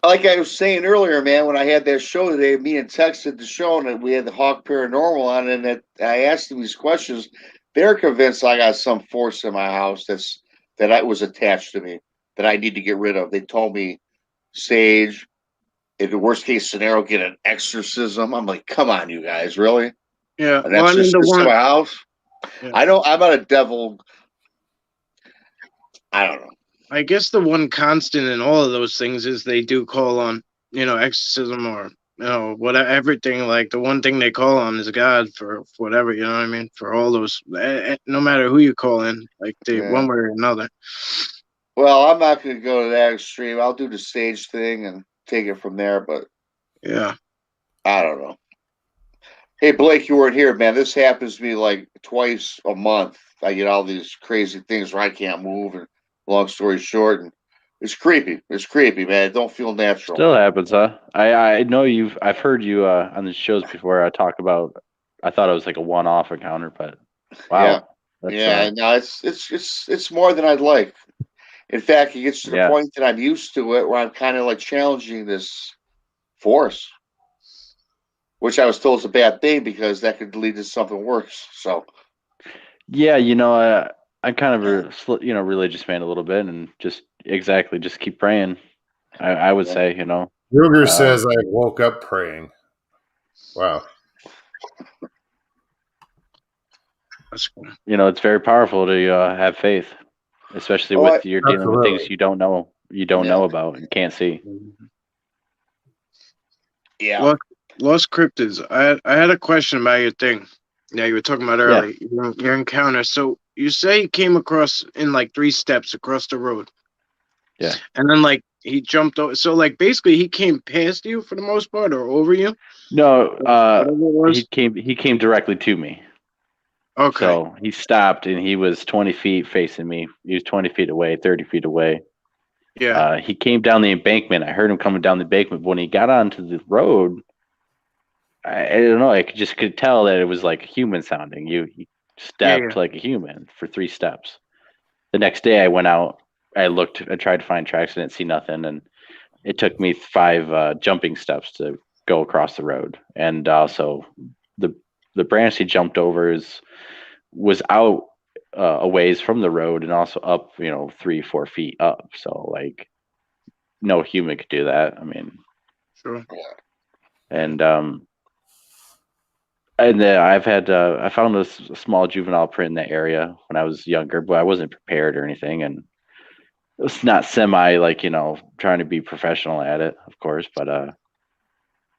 Like I was saying earlier, man, when I had that show today, me and Tex did the show, and we had the Hawk Paranormal on, and that I asked them these questions. They're convinced I got some force in my house that I was attached to me that I need to get rid of. They told me, Sage, in the worst case scenario, get an exorcism. I'm like, come on, you guys, really? Yeah. An Well, I mean, exorcism the in one. my house? Yeah. I know I'm not a devil. I don't know. I guess the one constant in all of those things is they do call on, exorcism or whatever, everything. Like the one thing they call on is God for whatever. You know what I mean? For all those, no matter who you call in, like one way or another. Well, I'm not going to go to that extreme. I'll do the Sage thing and take it from there, but yeah, I don't know. Hey, Blake, you weren't here, man. This happens to me like twice a month. I get all these crazy things where I can't move, and long story short, and it's creepy. It's creepy, man. It don't feel natural. Still happens, huh? I know I've heard you on the shows before. I talk about. I thought it was like a one-off encounter, but wow. Yeah. No, it's more than I'd like. In fact, it gets to the point that I'm used to it, where I'm kind of like challenging this force, which I was told is a bad thing because that could lead to something worse. So, yeah, I'm kind of a religious man a little bit, and just keep praying. I would say, Ruger says I woke up praying. Wow. that's cool. It's very powerful to have faith, especially with you're dealing with things you don't know about and can't see. Yeah. Lost Cryptids. I had a question about your thing. Yeah, you were talking about earlier. Your encounter. So you say he came across in like 3 steps across the road. Yeah. And then like he jumped over. So like basically he came past you for the most part or over you? No, he came directly to me. Okay. So he stopped and he was 20 feet facing me. He was 20 feet away, 30 feet away. Yeah. He came down the embankment. I heard him coming down the embankment. When he got onto the road, I don't know. I could tell that it was like human sounding. He stepped like a human for 3 steps. The next day I went out. I tried to find tracks. I didn't see nothing. And it took me 5 jumping steps to go across the road. And also the branch he jumped over was out a ways from the road and also up, 3-4 feet up. So like no human could do that. I mean, sure. And then I found a small juvenile print in that area when I was younger, but I wasn't prepared or anything. And it's not trying to be professional at it, of course, but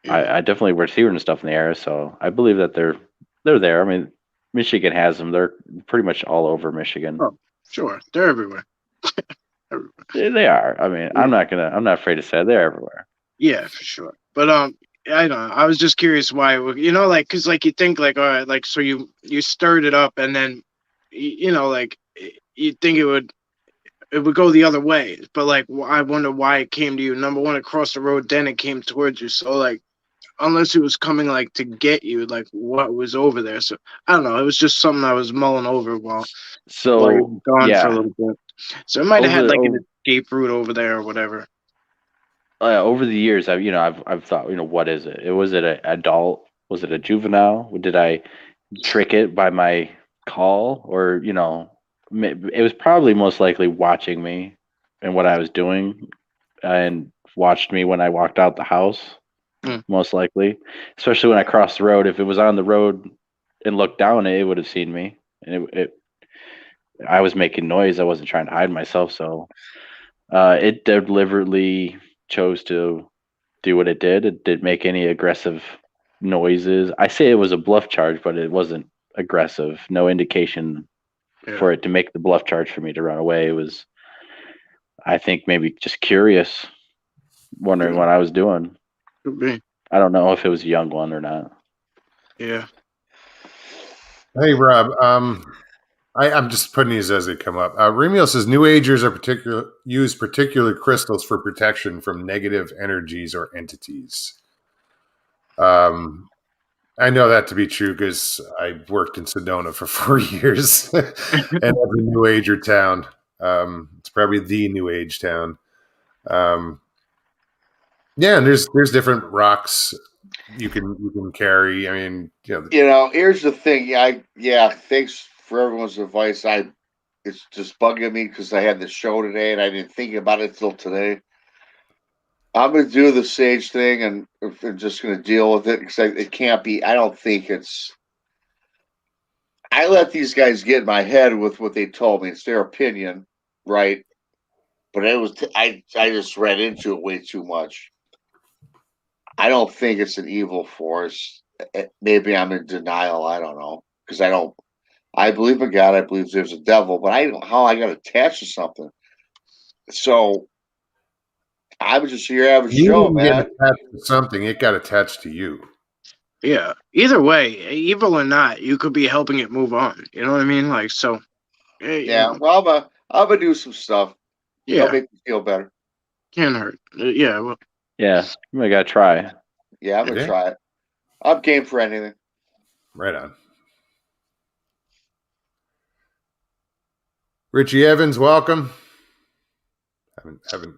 I definitely was hearing stuff in the area. So I believe that they're there. I mean, Michigan has them. They're pretty much all over Michigan. Oh, Sure, they're everywhere. Yeah, they are. I mean, I'm not afraid to say it. They're everywhere. Yeah, for sure. But I don't know. I was just curious why. Like, cause like you think like, all right, like so you stirred it up, and then like you think it would go the other way. But like, I wonder why it came to you. Number one, across the road, then it came towards you. So like, unless it was coming like to get you, like what was over there. So I don't know. It was just something I was mulling over while you were So gone for a yeah, little bit. So it might have had like an over, escape route over there or whatever. over the years, I've thought, what is it? Was it an adult? Was it a juvenile? Did I trick it by my call, or it was probably most likely watching me and what I was doing, and watched me when I walked out the house. Most likely, especially when I crossed the road. If it was on the road and looked down, it would have seen me, and I was making noise. I wasn't trying to hide myself, so it deliberately chose to do what it did. It didn't make any aggressive noises. I say it was a bluff charge, but it wasn't aggressive. No indication for it to make the bluff charge for me to run away. It was, I think, maybe just curious, wondering what I was doing. Could be. I don't know if it was a young one or not. Yeah. Hey, Rob. I'm just putting these as they come up. Remio says New Agers use particular crystals for protection from negative energies or entities. I know that to be true because I worked in Sedona for 4 years, and every New Ager town. It's probably the New Age town. Yeah, and there's different rocks you can carry. I mean, here's the thing. Thanks for everyone's advice. It's just bugging me because I had the show today and I didn't think about it till today. I'm going to do the sage thing and I'm just going to deal with it because it can't be. I don't think it's. I let these guys get in my head with what they told me. It's their opinion, right? But it was. I just read into it way too much. I don't think it's an evil force. Maybe I'm in denial. I don't know because I don't. I believe in God. I believe there's a devil, but I don't know how I got attached to something. So I was just your average Joe, man. Get attached to something. It got attached to you. Yeah. Either way, evil or not, you could be helping it move on. You know what I mean? Like so. Yeah. Well, I'm gonna do some stuff. Yeah. It'll make me feel better. Can't hurt. Yeah. Well. Yeah, I gotta try. Yeah, I'm gonna try it. I'm game for anything. Right on. Richie Evans, welcome.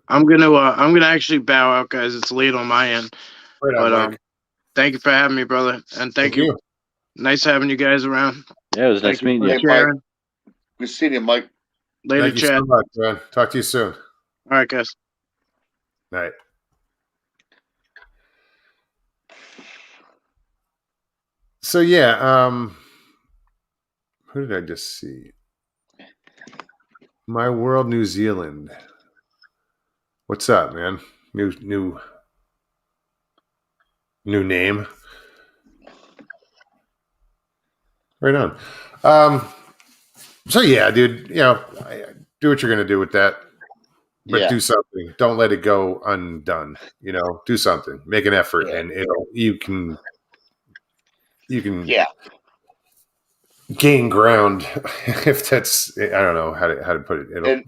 I'm gonna actually bow out, guys. It's late on my end. Right on, Mike. Thank you for having me, brother, and thank you. Nice having you guys around. Yeah, it was nice meeting you. Hey, Mike. Good seeing you, Mike. Later, Thank you so much, man. Talk to you soon. All right, guys. Night. So yeah, who did I just see? My World New Zealand. What's up, man? New name. Right on. So yeah, dude, do what you're gonna do with that. But do something. Don't let it go undone. Do something. Make an effort, and you can gain ground. If that's, I don't know how to put it.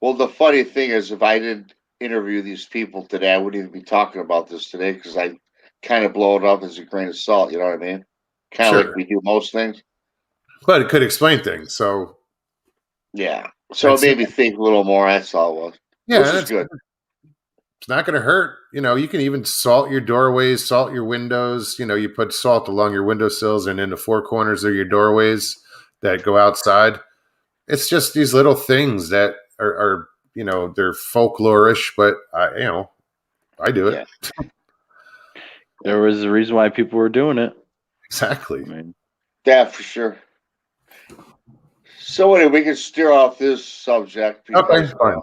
Well, the funny thing is, if I didn't interview these people today, I wouldn't even be talking about this today because I kind of blow it up as a grain of salt. You know what I mean? Kind of like we do most things. But it could explain things. So yeah. So it made me think a little more. That's all it was. Yeah, which is good. It's not going to hurt. You can even salt your doorways, salt your windows. You put salt along your windowsills and in the four corners of your doorways that go outside. It's just these little things that are they're folklorish, but I do it. Yeah. There was a reason why people were doing it. Exactly. Yeah, for sure. So anyway, we can steer off this subject. Okay, fine.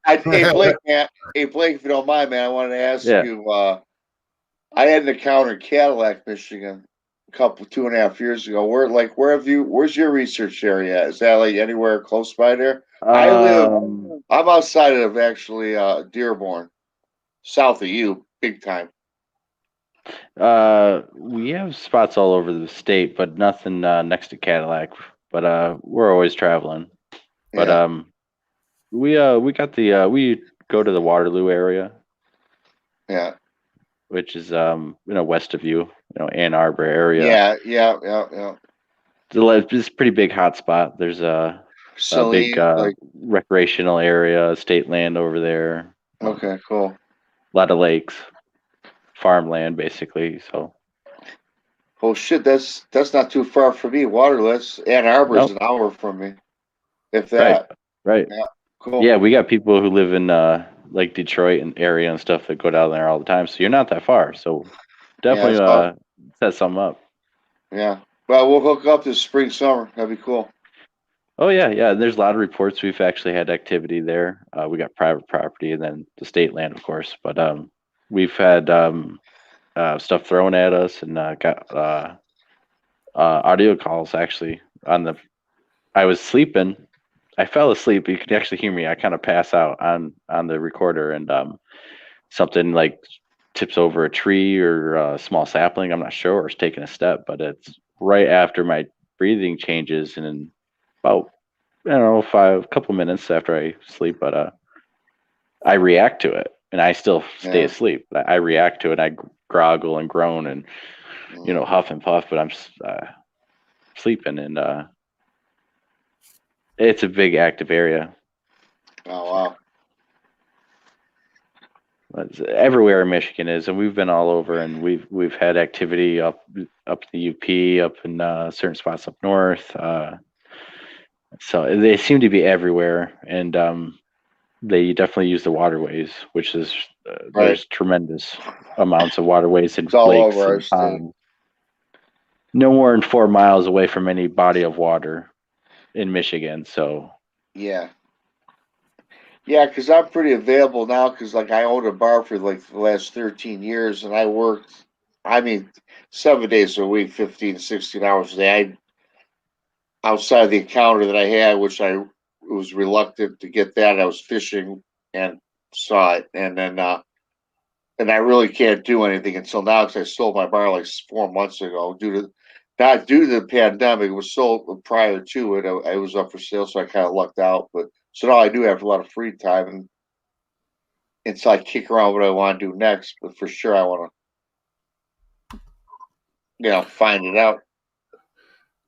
Hey, Blake, man. Hey, Blake, if you don't mind, man, I wanted to ask you. I had an encounter in Cadillac, Michigan, a 2.5 years ago. Where's your research area? Is that like anywhere close by there? I'm outside of actually Dearborn, south of you, big time. We have spots all over the state, but nothing next to Cadillac. But we're always traveling. But Yeah. we go to the Waterloo area, Yeah. which is west of you, Ann Arbor area. Yeah. It's a pretty big hot spot. There's a big Saline, recreational area, state land over there. Okay, cool. A lot of lakes, farmland, basically. So. Well, shit, that's not too far from me. Waterless, Ann Arbor's Nope. an hour from me, if that. Right. Yeah, cool. Yeah, we got people who live in like Detroit and area and stuff that go down there all the time. So you're not that far. So definitely set something up. Yeah. Well, we'll hook up this spring, summer. That'd be cool. Oh yeah. There's a lot of reports. We've actually had activity there. We got private property and then the state land, of course. But we've had stuff thrown at us and got audio calls actually I was sleeping. I fell asleep. You could actually hear me. I kind of pass out on the recorder, and something like tips over a tree or a small sapling. I'm not sure, or it's taking a step, but it's right after my breathing changes, and in about a couple minutes after I sleep. But I react to it, and I still stay asleep. I react to it. I groggle and groan and huff and puff, but I'm sleeping, and it's a big active area. Oh wow! Everywhere in Michigan is, and we've been all over, and we've had activity up the UP, up in certain spots up north. So they seem to be everywhere, and they definitely use the waterways, which is there's tremendous amounts of waterways and It's all lakes over our and state. ponds. No more than 4 miles away from any body of water in Michigan. So Yeah, because I'm pretty available now. Because I owned a bar for the last 13 years, and I worked. 7 days a week, 15, 16 hours a day. Outside the encounter that I had, which I was reluctant to get that. I was fishing and saw it, and then and I really can't do anything until now because I sold my bar 4 months ago not due to the pandemic. It was sold prior to it. I was up for sale, so I kind of lucked out. But so now I do have a lot of free time, and so I kick around what I want to do next. But for sure, I want to find it out.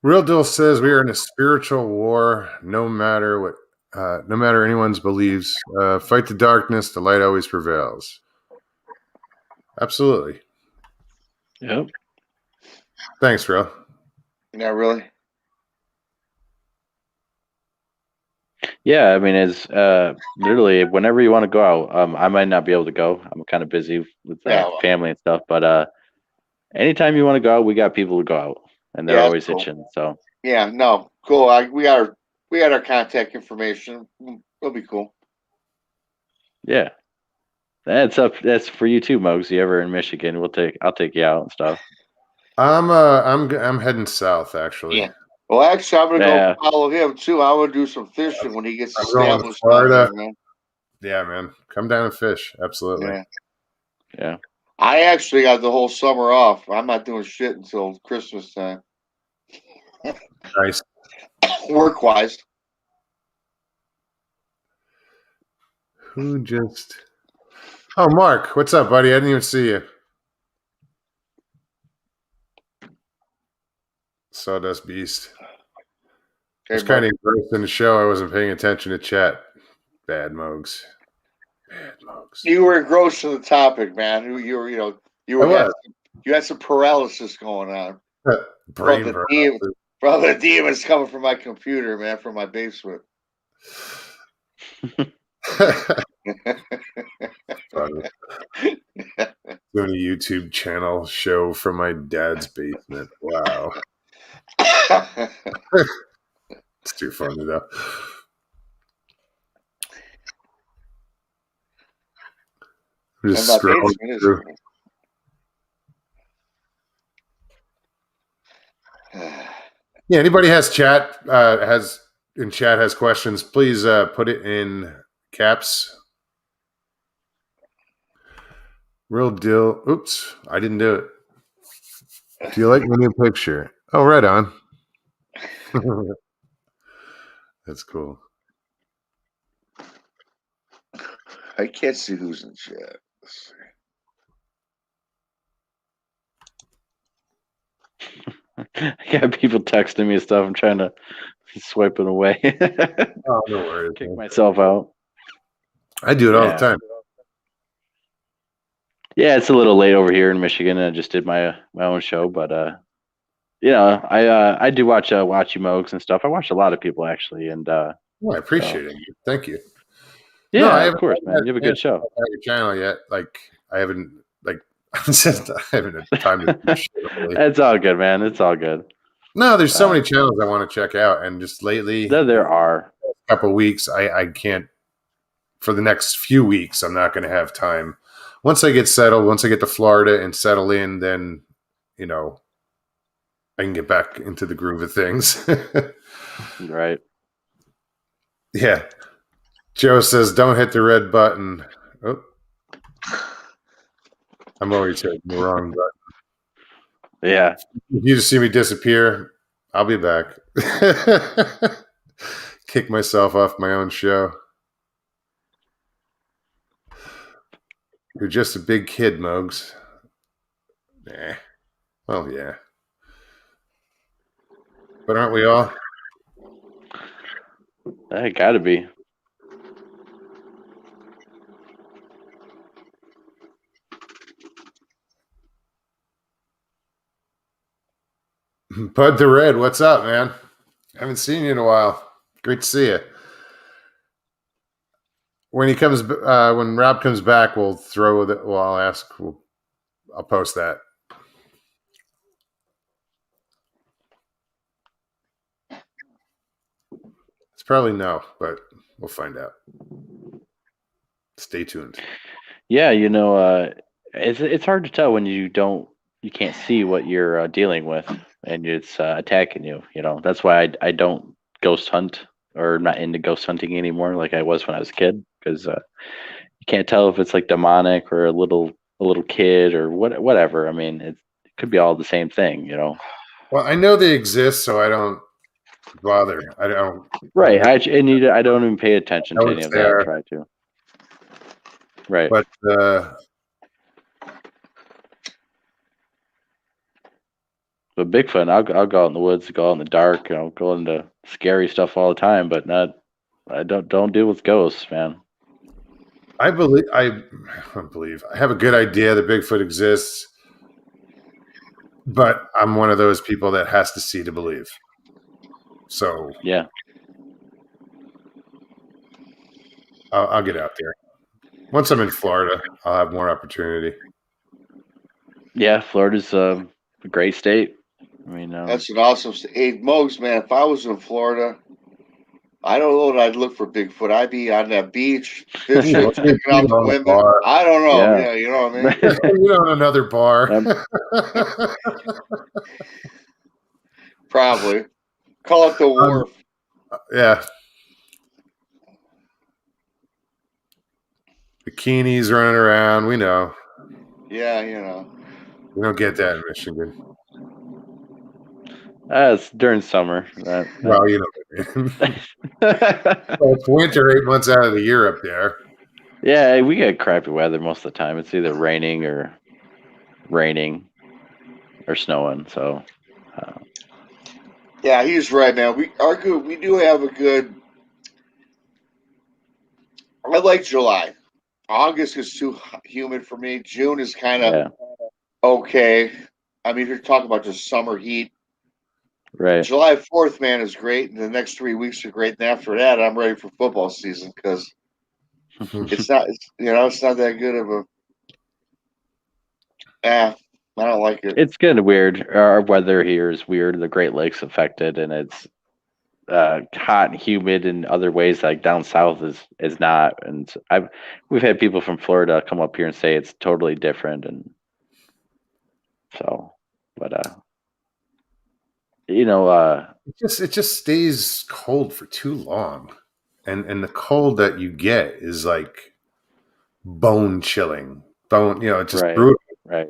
Real Deal says we are in a spiritual war, no matter anyone's beliefs. Fight the darkness, the light always prevails. Absolutely. Yep. Thanks, Real. Yeah, really. Yeah, it's literally whenever you want to go out. I might not be able to go. I'm kind of busy with family and stuff, but anytime you want to go out, we got people to go out, and they're always itching. So yeah, no, cool. We got our contact information. It'll be cool. Yeah, that's for you too, Mogs. You ever in Michigan? I'll take you out and stuff. I'm heading south actually. Yeah. Well, actually, I'm gonna go follow him too. I want to do some fishing when he gets established down there, man. Yeah, man, come down and fish. Absolutely. Yeah. I actually got the whole summer off. I'm not doing shit until Christmas time. Nice. Work wise. Who just? Oh, Mark, what's up, buddy? I didn't even see you. Sawdust Beast. I was kind of engrossed in the show. I wasn't paying attention to chat. Bad Mogs. You were engrossed in the topic, man. You had some paralysis going on. Brain paralysis. From the demons coming from my computer, man, from my basement. Doing a YouTube channel show from my dad's basement. Wow. It's too funny though. I'm just scrolling through. Yeah, anybody has has questions, please put it in caps. Real deal. Oops, I didn't do it. Do you like my new picture? Oh, right on. That's cool. I can't see who's in chat. I got people texting me and stuff. I'm trying to swipe it away. Oh, no worries. Kick myself out. I do it all the time. Yeah, it's a little late over here in Michigan. I just did my own show, but I do watch You Mogs and stuff. I watch a lot of people actually, and Well, I appreciate it. Thank you. yeah, No, of course, man. You have a good show. Your channel yet? Like I haven't I haven't had time to do shit really. It's all good, man. It's all good. No, there's so many channels I want to check out, and just lately, there are a couple of weeks, I can't. For the next few weeks, I'm not going to have time. Once I get settled, once I get to Florida and settle in, then I can get back into the groove of things. Right. Yeah. Joe says, "Don't hit the red button." Oh. I'm always hitting the wrong button. Yeah. If you just see me disappear, I'll be back. Kick myself off my own show. You're just a big kid, Mogs. Nah. Well, yeah. But aren't we all? That gotta be. Bud the Red, what's up, man? Haven't seen you in a while. Great to see you. When when Rob comes back, we'll throw the. Well, I'll post that. It's probably no, but we'll find out. Stay tuned. Yeah, it's hard to tell when you can't see what you're dealing with, and it's attacking you. That's why I don't ghost hunt, or I'm not into ghost hunting anymore, like I was when I was a kid, because you can't tell if it's like demonic or a little kid or whatever. I mean, it could be all the same thing, Well, I know they exist, so I don't bother. I don't. Right. I don't even pay attention to any of that. I try to. Right. But Bigfoot, I'll go out in the woods, go out in the dark, go into scary stuff all the time, but I don't deal with ghosts, man. I have a good idea that Bigfoot exists, but I'm one of those people that has to see to believe. So yeah, I'll get out there. Once I'm in Florida, I'll have more opportunity. Yeah, Florida's a great state. I mean, that's an awesome state. Hey, Mogs, man, if I was in Florida, I don't know what I'd look for Bigfoot. I'd be on that beach, fishing, checking out the women. Bar. I don't know. Yeah, you know what I mean? You on another bar. Probably. Call it the wharf. Yeah. Bikinis running around. We know. Yeah, We don't get that in Michigan. It's during summer. Well, you know what I mean. Well, it's winter 8 months out of the year up there. Yeah, we get crappy weather most of the time. It's either raining or snowing. So. Yeah, he's right, man. We do have a good. I like July. August is too humid for me. June is kind of okay. I mean, you're talking about just summer heat. Right. July 4th, man, is great, and the next 3 weeks are great. And after that, I'm ready for football season because it's not that good of a. I don't like it. It's kind of weird. Our weather here is weird. The Great Lakes affected, and it's hot and humid in other ways. Like down south is not. And we've had people from Florida come up here and say it's totally different. And so, but it just stays cold for too long, and the cold that you get is like bone chilling. It's just Right. brutal. Right.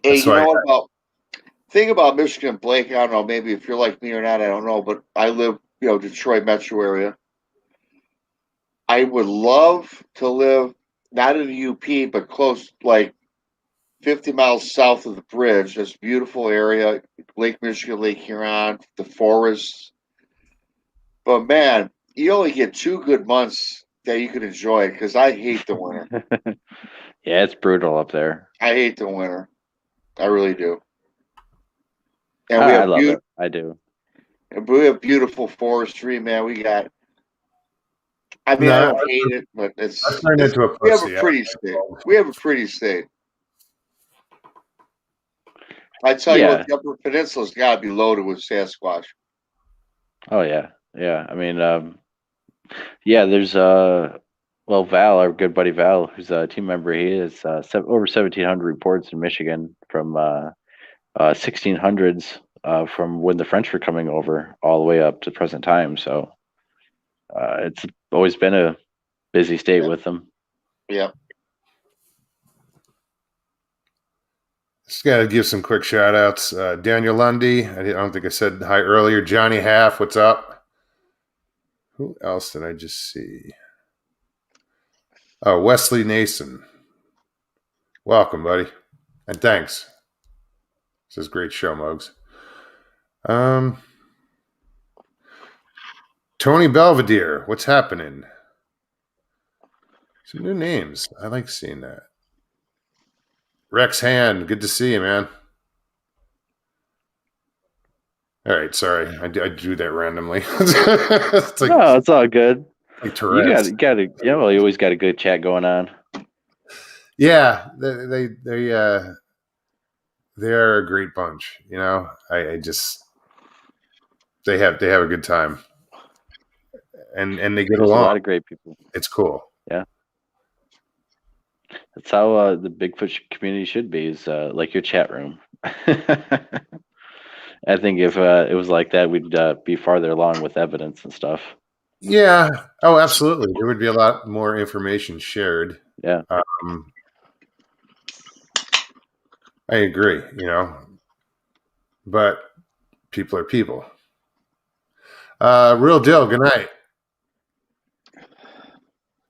Hey, That's you why know what about thing about Michigan, Blake? I don't know, maybe if you're like me or not, I don't know, but I live, Detroit metro area. I would love to live not in the UP, but close, like 50 miles south of the bridge. This beautiful area, Lake Michigan, Lake Huron, the forests. But man, you only get 2 good months that you can enjoy because I hate the winter. Yeah, it's brutal up there. I hate the winter. I really do. And I love it. I do. we have beautiful forestry, man. I mean, I no, don't hate it, but I turned into a we have a pussy. pretty state. We have a pretty state. I tell you Yeah. what, the Upper Peninsula's got to be loaded with Sasquatch. Oh yeah. Yeah. I mean, there's Val, our good buddy Val, who's a team member. He has over 1,700 reports in Michigan from 1600s, from when the French were coming over all the way up to present time. So it's always been a busy state with them. Yeah. Just got to give some quick shout outs. Daniel Lundy. I don't think I said hi earlier. Johnny Half, what's up? Who else did I just see? Oh, Wesley Nason. Welcome, buddy. And thanks. This is a great show, Mugs. Tony Belvedere. What's happening? Some new names. I like seeing that. Rex Hand. Good to see you, man. All right, sorry, I drew that randomly. It's like, No, it's all good. Like Tourette's. You always got a good chat going on. Yeah, they are a great bunch. I just they have a good time, and they get There's along. a lot of great people. It's cool. Yeah, that's how the Bigfoot community should be. Is like your chat room. I think if it was like that, we'd be farther along with evidence and stuff. Yeah. Oh, absolutely. There would be a lot more information shared. Yeah. I agree. But people are people. Real deal. Good night.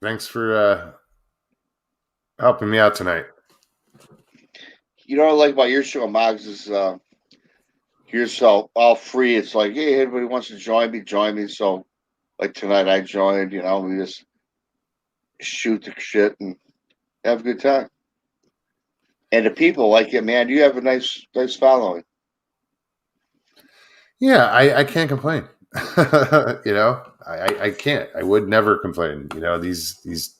Thanks for helping me out tonight. You know what I like about your show, Mogs, is you're so all free. It's like, hey, anybody wants to join me. So, like tonight, I joined. We just shoot the shit and have a good time. And the people like it, man. You have a nice following. Yeah, I can't complain. I can't. I would never complain. These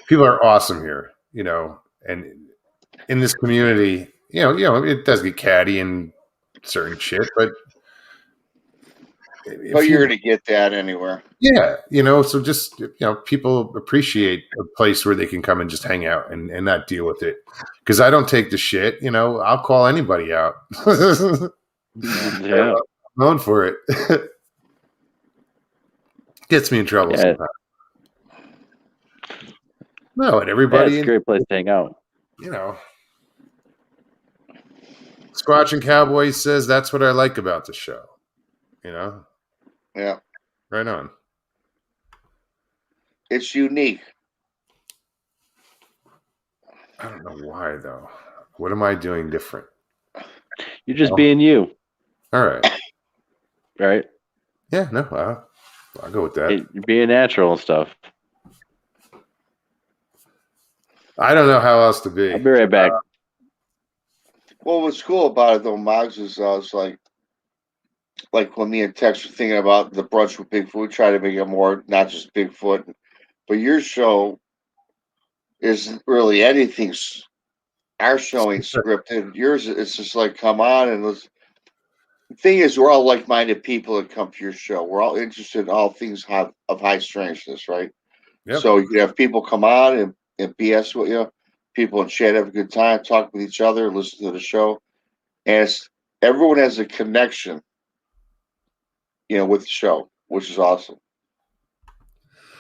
people are awesome here. And in this community, it does get catty and certain shit, but you're gonna get that anywhere. Yeah, so just people appreciate a place where they can come and just hang out and not deal with it. Because I don't take the shit. I'll call anybody out. Yeah, I'm known for it. Gets me in trouble sometimes. No, and everybody. It's a great place to hang out. Squatch and Cowboy says that's what I like about the show. Yeah. Right on. It's unique. I don't know why though. What am I doing different? You're just being you. All right. Right? Yeah, no, I'll go with that. You're being natural and stuff. I don't know how else to be. I'll be right back. Well, what's cool about it though, Mogs, is it's like when me and Tex were thinking about the brunch with Bigfoot, we try to make it more not just Bigfoot, but your show isn't really anything. Our show ain't scripted. Yours, it's just like, come on and let's. The thing is, we're all like-minded people that come to your show. We're all interested in all things of high strangeness, right? Yep. So you can have people come on and BS with you, people in chat have a good time, talk with each other, listen to the show, and everyone has a connection, with the show, which is awesome.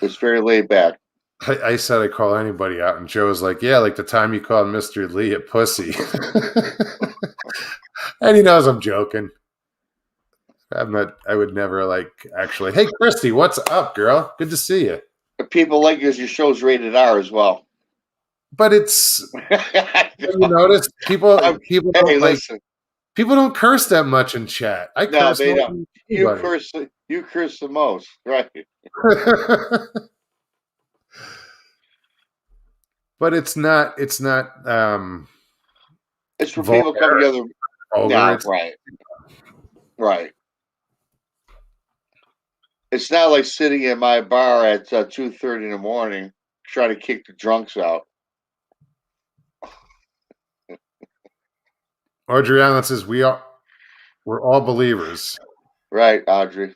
It's very laid back. I said I call anybody out, and Joe was like, "Yeah, like the time you called Mr. Lee a pussy," and he knows I'm joking. I would never actually. Hey, Christy, what's up, girl? Good to see you. People like your show's rated R as well. But it's you notice people don't listen. People don't curse that much in chat. I curse. No, they don't. You curse the most, right? But it's not. It's for people coming together. No, right. It's not like sitting in my bar at 2:30 in the morning trying to kick the drunks out. Audrey Allen says we're all believers. Right, Audrey.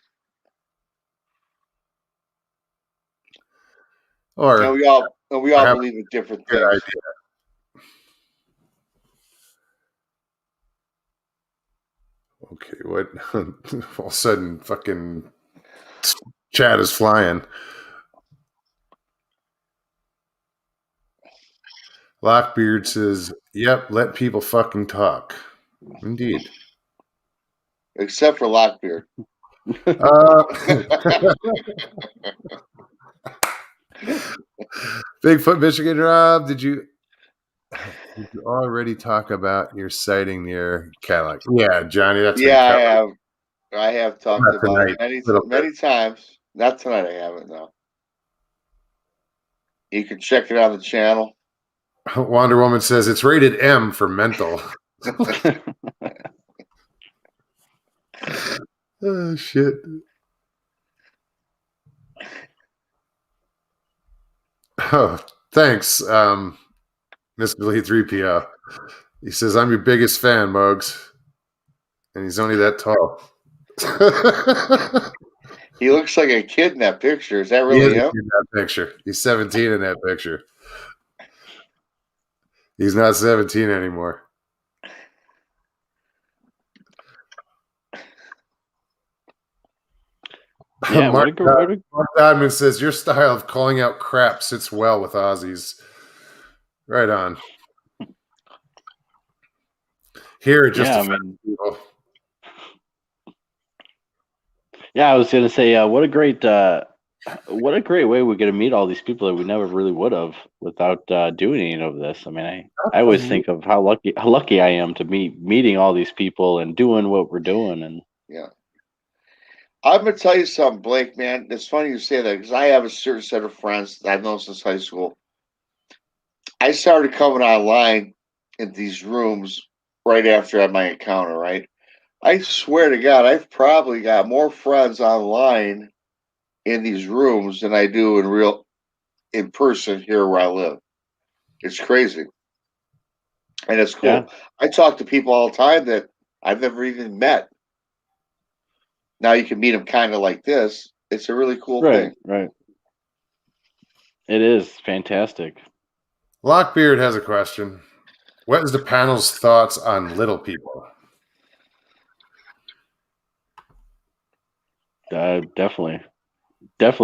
Or we all believe in different things. Idea. Okay, what? All of a sudden, fucking chat is flying. Lockbeard says, "Yep, let people fucking talk." Indeed. Except for Lockbeard. Bigfoot, Michigan, Rob, did you already talk about your sighting near Cadillac? Yeah, Johnny, that's I have talked about it many times. Not tonight, I haven't, though. You can check it on the channel. Wonder Woman says it's rated M for mental. Oh, shit. Oh, thanks, Mr. Lee 3PO. He says, I'm your biggest fan, Mugs. And he's only that tall. He looks like a kid in that picture. Is that really him? In that picture. He's 17 in that picture. He's not 17 anymore. Yeah, Mark Dodman says your style of calling out crap sits well with Aussies. Right on. Here, just yeah, I was gonna say, what a great way we get to meet all these people that we never really would have without doing any of this. I mean, I always think of how lucky I am to be meeting all these people and doing what we're doing. And yeah, I'm gonna tell you something, Blake. Man, it's funny you say that because I have a certain set of friends that I've known since high school. I started coming online in these rooms right after I had my encounter. Right, I swear to God, I've probably got more friends online in these rooms than I do in person here where I live. It's crazy. And it's cool. Yeah. I talk to people all the time that I've never even met. Now you can meet them kind of like this. It's a really cool thing. Right. It is fantastic. Lockbeard has a question. What is the panel's thoughts on little people? Definitely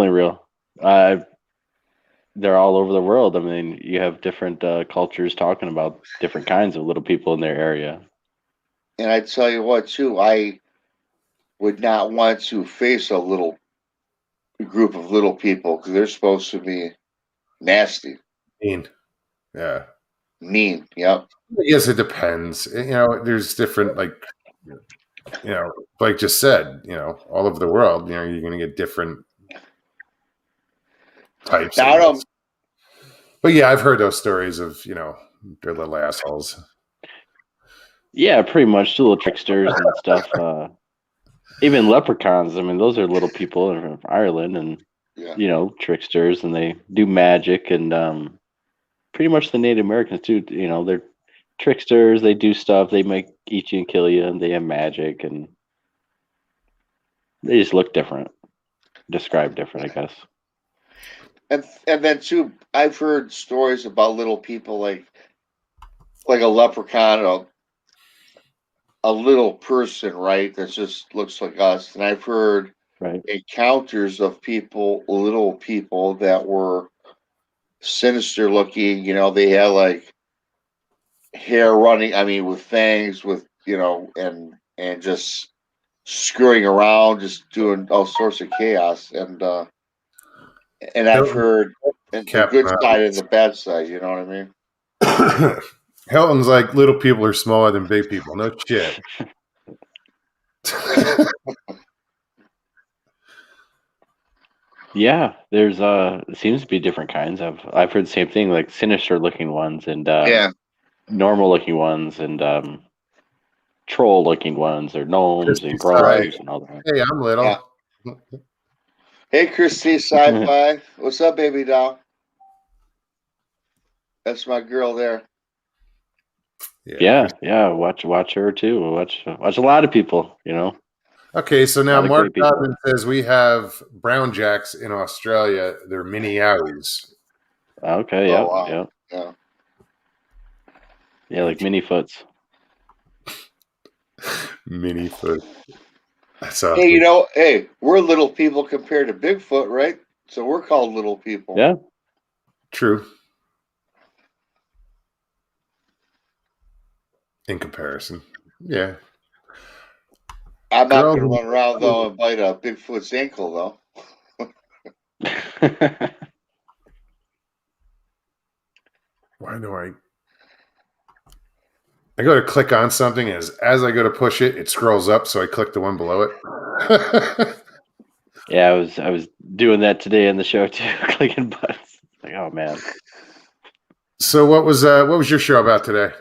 real. They're all over the world. I mean, you have different cultures talking about different kinds of little people in their area. And I tell you what, too, I would not want to face a little group of little people because they're supposed to be nasty. Mean. Yeah. Mean, yep. I guess it depends. There's different, like just said, all over the world, you're going to get different types. But yeah, I've heard those stories of, they're little assholes. Yeah, pretty much the little tricksters and stuff. Even leprechauns. I mean, those are little people from Ireland and, tricksters, and they do magic, and pretty much the Native Americans too. They're tricksters. They do stuff. They make eat you and kill you, and they have magic, and they just look different, describe different, I guess. And then too, I've heard stories about little people like a leprechaun. a little person, right? That just looks like us. And I've heard Right. encounters of people, little people that were sinister looking. They had like hair running. I mean, with fangs, with and just screwing around, just doing all sorts of chaos. And I've heard the good side and the bad side. You know what I mean? Helton's like little people are smaller than big people. No shit. Yeah, there's it seems to be different kinds. I've heard the same thing, like sinister looking ones and normal looking ones and troll looking ones or gnomes and gnomes and all that. Hey, I'm little. Yeah. Hey, Christy, Sci-Fi. What's up, baby doll? That's my girl there. Yeah. Watch her too. Watch a lot of people. Okay, so now Mark Dobbin says we have brown jacks in Australia. They're mini owies. Okay. Yeah. Wow. Yeah, like mini foots. Mini foot. Hey, we're little people compared to Bigfoot, right? So we're called little people. Yeah. True. In comparison. Yeah. I'm not going to run around, though, and bite a Bigfoot's ankle, though. Why do I go to click on something, and as I go to push it, it scrolls up, so I click the one below it. Yeah, I was doing that today in the show too, clicking buttons. Like, oh man. So what was your show about today?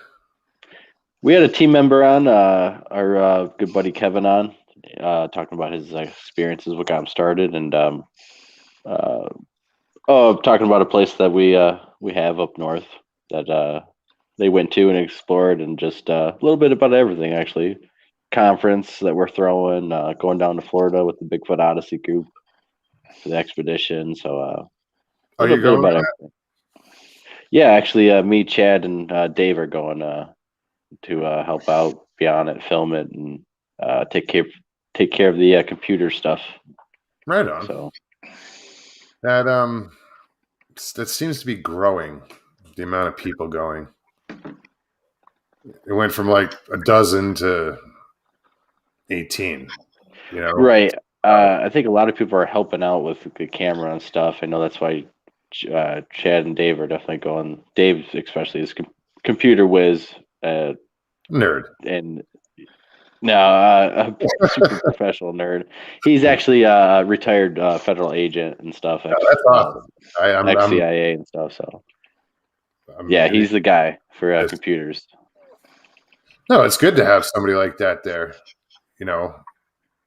We had a team member on, our good buddy Kevin on, talking about his experiences, what got him started, and talking about a place that we have up north that they went to and explored, and just a little bit about everything actually. Conference that we're throwing, going down to Florida with the Bigfoot Odyssey group for the expedition. So a little bit about everything. Yeah, actually, me, Chad, and Dave are going to help out, be on it, film it, and take care of the computer stuff. Right on. So that seems to be growing. The amount of people going. It went from like a dozen to 18. Right. I think a lot of people are helping out with the camera and stuff. I know that's why Chad and Dave are definitely going. Dave especially is computer whiz. Nerd. And a super professional nerd. He's actually a retired federal agent and stuff. That's awesome. Ex-CIA and stuff. So he's the guy for computers. No, it's good to have somebody like that there.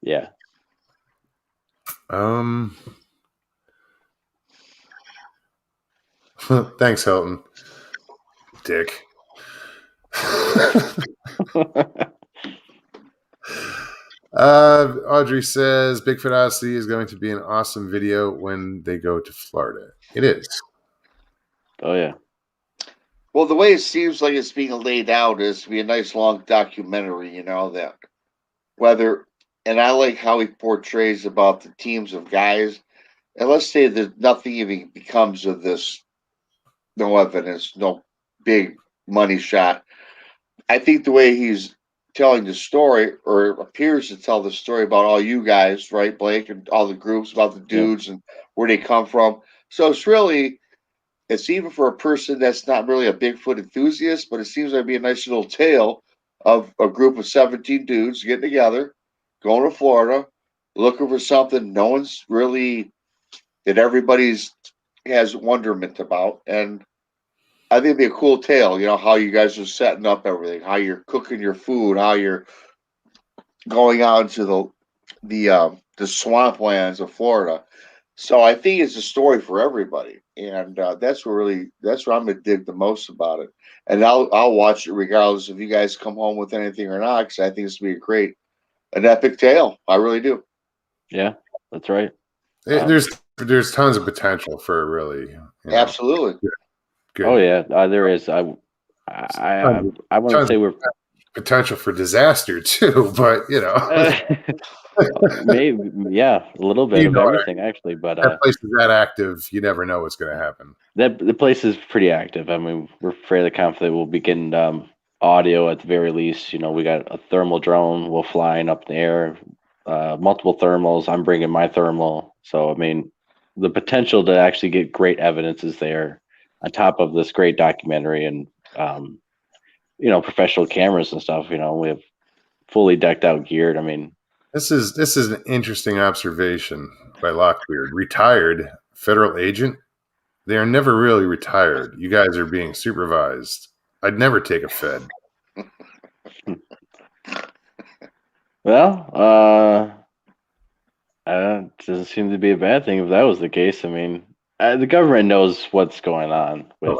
Yeah. Thanks, Hilton. Dick. Audrey says Bigfoot Odyssey is going to be an awesome video when they go to Florida. It is. Oh yeah. Well, the way it seems like it's being laid out is to be a nice long documentary, that whether, and I like how he portrays about the teams of guys, and let's say that nothing even becomes of this, no evidence, no big money shot. I think the way he's telling the story, or appears to tell the story about all you guys, right, Blake, and all the groups, about the dudes and where they come from. So it's even for a person that's not really a Bigfoot enthusiast, but it seems like it'd be a nice little tale of a group of 17 dudes getting together, going to Florida, looking for something no one's really, that everybody's has wonderment about. And I think it'd be a cool tale, how you guys are setting up everything, how you're cooking your food, how you're going out into the swamplands of Florida. So I think it's a story for everybody, and that's what I'm gonna dig the most about it. And I'll watch it regardless if you guys come home with anything or not, because I think it's gonna be an epic tale. I really do. Yeah, that's right. There's tons of potential for really. Absolutely. Good. Oh yeah, there is. I want to say we're potential for disaster too, but Maybe, yeah, a little bit of everything actually. But that place is that active, you never know what's going to happen. the place is pretty active. I mean, we're fairly confident we'll be getting audio at the very least. We got a thermal drone. We'll flying up in the air, multiple thermals. I'm bringing my thermal. So, I mean, the potential to actually get great evidence is there on top of this great documentary and, professional cameras and stuff. We have fully decked out geared. I mean, this is an interesting observation by Lockbeard. Retired federal agent. They are never really retired. You guys are being supervised. I'd never take a Fed. Well, it doesn't seem to be a bad thing if that was the case. I mean, the government knows what's going on with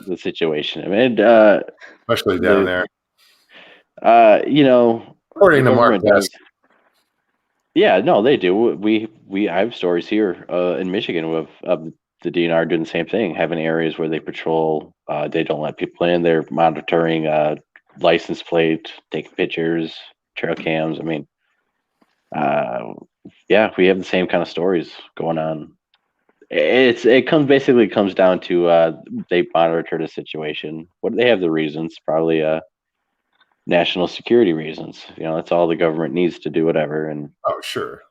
the situation. I mean, especially down there. According to Mark, yeah, no, they do. I have stories here in Michigan of the DNR doing the same thing, having areas where they patrol. They don't let people in. They're monitoring license plate, taking pictures, trail cams. I mean, yeah, we have the same kind of stories going on. It comes down to they monitor the situation. What they have the reasons, probably national security reasons. That's all the government needs to do whatever. And oh, sure.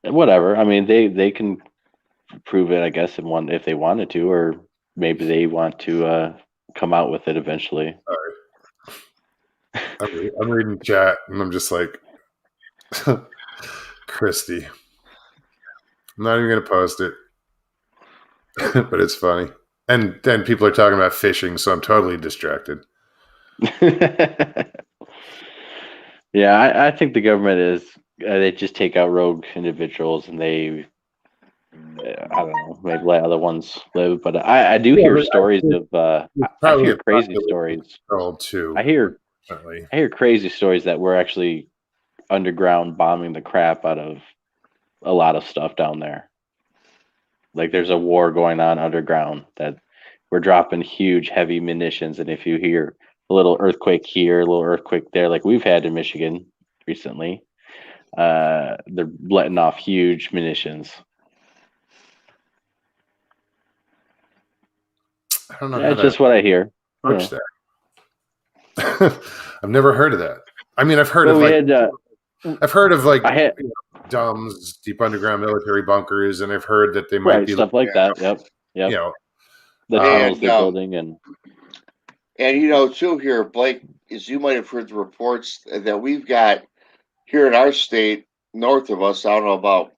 Whatever. I mean, they can prove it, I guess, if they wanted to, or maybe they want to come out with it eventually. Sorry. I'm reading chat, and I'm just like, Christy. I'm not even going to post it, but it's funny. And then people are talking about fishing, so I'm totally distracted. Yeah, I think the government is. They just take out rogue individuals, and they, I don't know, maybe let other ones live. But I do hear stories of. I hear crazy stories. Too. I hear crazy stories that we're actually underground bombing the crap out of a lot of stuff down there. Like there's a war going on underground that we're dropping huge, heavy munitions, and if you hear a little earthquake here, a little earthquake there, like we've had in Michigan recently, they're letting off huge munitions. I don't know. That's just what I hear. That. I've never heard of that. I mean, I've heard of DUMBs, deep underground military bunkers, and I've heard that they might be stuff like that. Yep. The tunnels they're building, and too here, Blake, as you might have heard the reports that we've got here in our state, north of us. I don't know about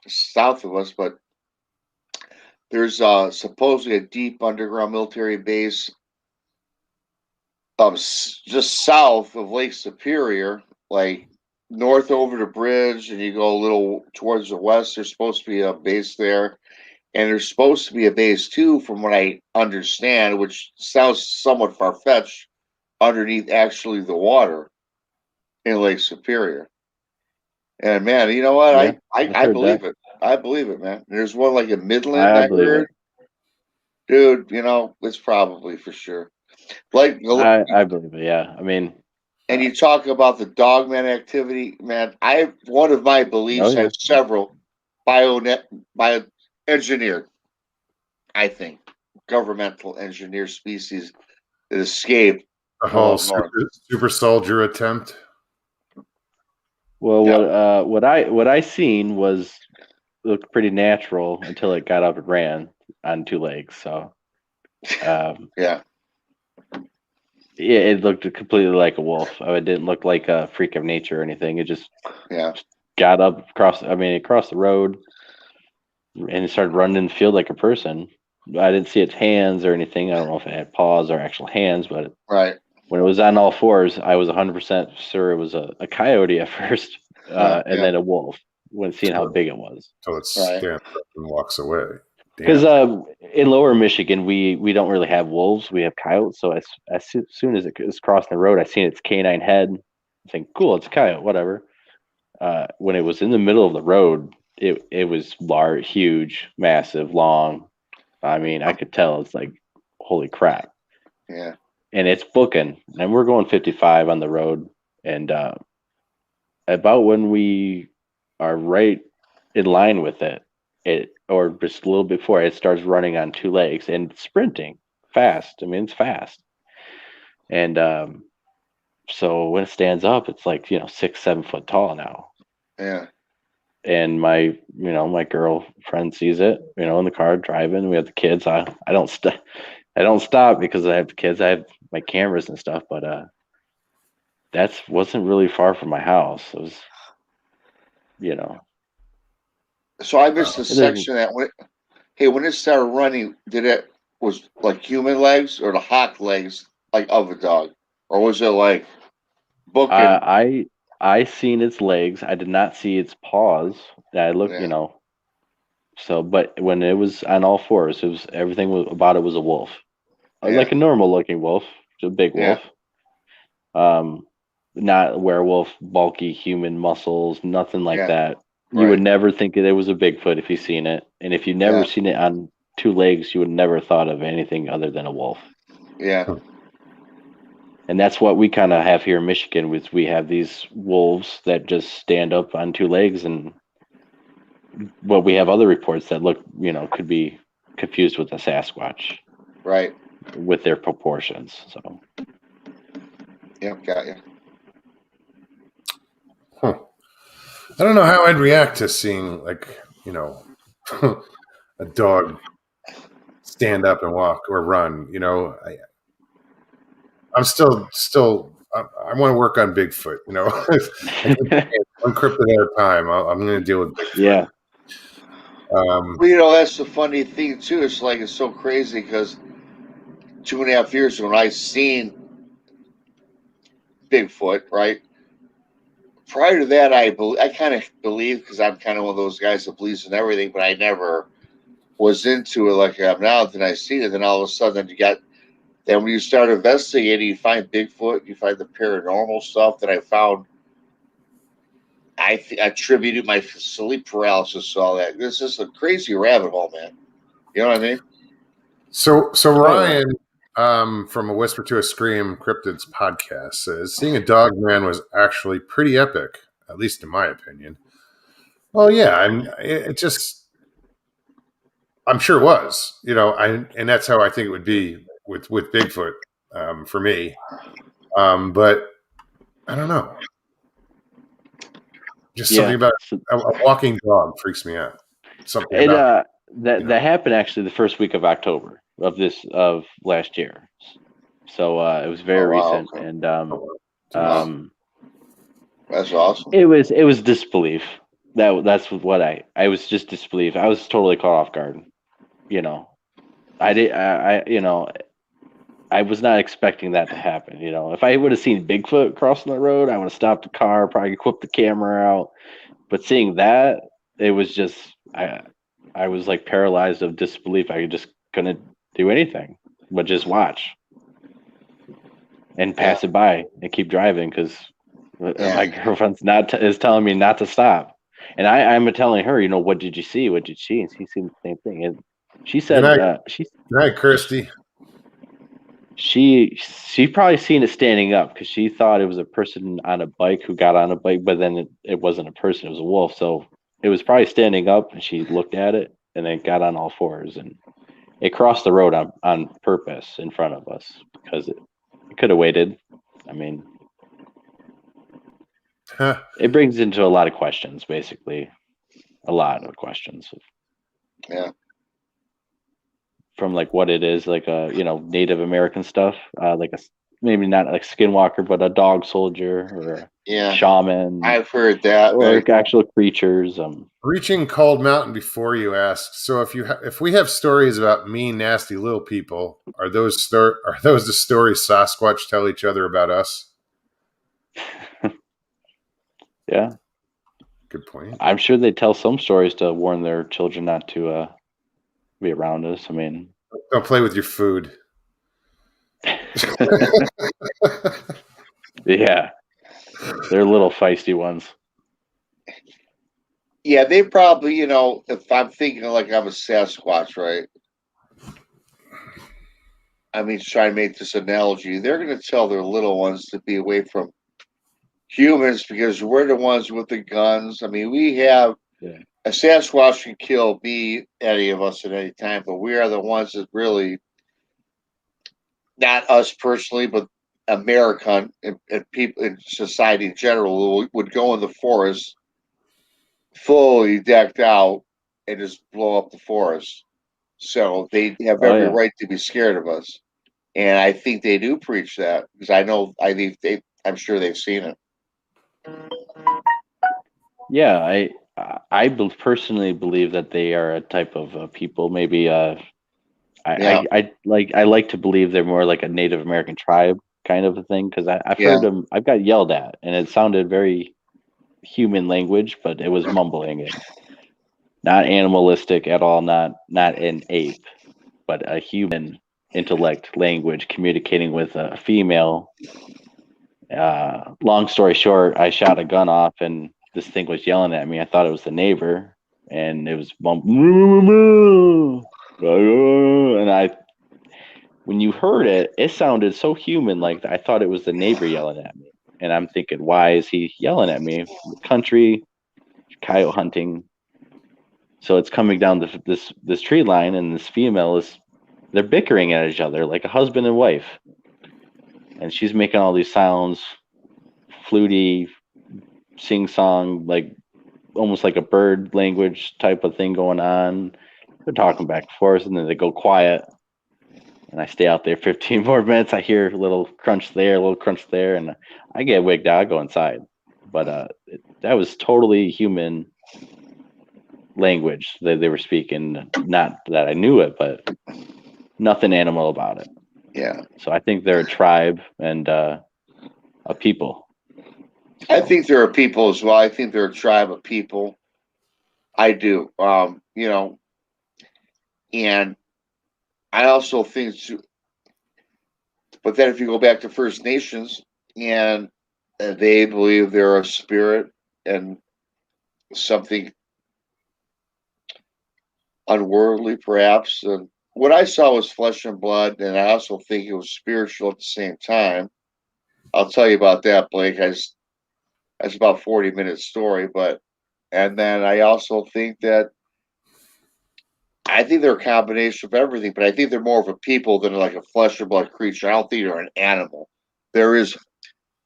south of us, but there's supposedly a deep underground military base just south of Lake Superior, like north over the bridge, and you go a little towards the west. There's supposed to be a base there, and there's supposed to be a base too, from what I understand, which sounds somewhat far-fetched, underneath actually the water in Lake Superior. And man, you know what? Yeah, I believe it. I believe it, man. There's one like in Midland. I heard. Dude, it's probably for sure. Like I believe it. Yeah, I mean. And you talk about the dogman activity, man. One of my beliefs has several bioengineered, I think, governmental engineered species that escaped. A whole super soldier attempt. Well, what I seen looked pretty natural until it got up and ran on two legs. So, yeah. It looked completely like a wolf. It didn't look like a freak of nature or anything. It just got up across the road, and it started running in the field like a person. I didn't see its hands or anything. I don't know if it had paws or actual hands, but when it was on all fours, I was 100% sure it was a coyote at first, and then a wolf when seeing how big it was. So it stands up and walks away. Because in lower Michigan, we don't really have wolves. We have coyotes. So as soon as it was crossing the road, I seen its canine head. I think, cool, it's a coyote, whatever. When it was in the middle of the road, it was large, huge, massive, long. I mean, I could tell it's like holy crap. Yeah. And it's booking, and we're going 55 on the road. And about when we are right in line with it, or just a little before, it starts running on two legs and sprinting fast. I mean, it's fast. And so when it stands up, it's like, 6-7 foot tall now. Yeah. And my girlfriend sees it, in the car driving. We have the kids. I don't stop because I have the kids. I have my cameras and stuff, but that wasn't really far from my house. It was, So I missed the it is- section that when it started running, was like human legs or the hawk legs like of a dog, or was it like booking? I seen its legs. I did not see its paws. I looked, Yeah. So, but when it was on all fours, everything about it was a wolf, Yeah. like a normal looking wolf, a big Yeah. wolf. Not werewolf, bulky human muscles, nothing like Yeah. that. You Right. would never think that it was a Bigfoot if you seen it, and if you never Yeah. seen it on two legs, you would never thought of anything other than a wolf. Yeah. And that's what we kind of have here in Michigan. We have these wolves that just stand up on two legs, and we have other reports that look, could be confused with a Sasquatch Right. with their proportions. So, Yep. Got you. Huh. I don't know how I'd react to seeing a dog stand up and walk or run. I'm still I want to work on Bigfoot. One cryptid at a time. I'm going to deal with Bigfoot. yeah, Well, that's the funny thing too. It's so crazy because 2.5 years when I seen Bigfoot, right? Prior to that, I kind of believe because I'm kind of one of those guys that believes in everything, but I never was into it like I am now. Then I seen it, then all of a sudden then when you start investigating, you find Bigfoot, you find the paranormal stuff that I found. I attributed my sleep paralysis to all that. This is a crazy rabbit hole, man. You know what I mean? So Ryan, from A Whisper to a Scream Cryptids podcast says seeing a dog man was actually pretty epic, at least in my opinion. Well, yeah, I'm sure it was, and that's how I think it would be with Bigfoot, for me. But I don't know. Just something about a walking dog freaks me out. Something about that happened actually the first week of October of last year. So it was very recent, okay. and that's awesome. It was disbelief. That's what I was just disbelief. I was totally caught off guard. I was not expecting that to happen. If I would have seen Bigfoot crossing the road, I would have stopped the car, probably whipped the camera out. But seeing that, it was just I was like paralyzed of disbelief. I just couldn't do anything but just watch and pass it by and keep driving because my girlfriend's is telling me not to stop, and I'm telling her, what did you see? What did she? And she seen the same thing, and she said, Good night, Kirsty. She probably seen it standing up because she thought it was a person on a bike who got on a bike, but then it wasn't a person; it was a wolf. So it was probably standing up, and she looked at it and then got on all fours, and it crossed the road on purpose in front of us because it could have waited. I mean, it brings into a lot of questions, basically, a lot of questions. Yeah. From like what it is, like Native American stuff, maybe not like skinwalker, but a dog soldier or a shaman. I've heard that. Or actual creatures. Reaching Cold Mountain before you ask. So if we have stories about mean, nasty little people, are those the stories Sasquatch tell each other about us? Yeah. Good point. I'm sure they tell some stories to warn their children not to be around us. I mean, don't play with your food. Yeah, they're little feisty ones. Yeah, they probably, if I'm thinking like I'm a Sasquatch, right? I mean, to try and make this analogy, they're going to tell their little ones to be away from humans because we're the ones with the guns. I mean, we have a Sasquatch can kill me, any of us at any time, but we are the ones that really, not us personally, but American and people in society in general would go in the forest fully decked out and just blow up the forest. So they have every right to be scared of us. And I think they do preach that because I'm sure they've seen it. Yeah, I personally believe that they are a type of people. Maybe I like to believe they're more like a Native American tribe kind of a thing because I've heard them. I've got yelled at, and it sounded very human language, but it was mumbling and not animalistic at all. Not an ape, but a human intellect language communicating with a female. Long story short, I shot a gun off and this thing was yelling at me. I thought it was the neighbor, and it was and when you heard it, it sounded so human. Like I thought it was the neighbor yelling at me, and I'm thinking, why is he yelling at me? Country coyote hunting. So it's coming down this tree line, and this female they're bickering at each other like a husband and wife, and she's making all these sounds, fluty, sing song, like almost like a bird language type of thing going on. They're talking back and forth, and then they go quiet. And I stay out there 15 more minutes. I hear a little crunch there, a little crunch there, and I get wigged out. I go inside. But that was totally human language that they were speaking. Not that I knew it, but nothing animal about it. Yeah. So I think they're a tribe and a people. I think they're a people as well. I think they're a tribe of people. I do. And I also think, but then if you go back to First Nations and they believe they're a spirit and something unworldly, perhaps. And what I saw was flesh and blood, and I also think it was spiritual at the same time. I'll tell you about that, Blake. That's about 40-minute story, and then I also think that I think they're a combination of everything, but I think they're more of a people than like a flesh and blood creature. I don't think they're an animal. There is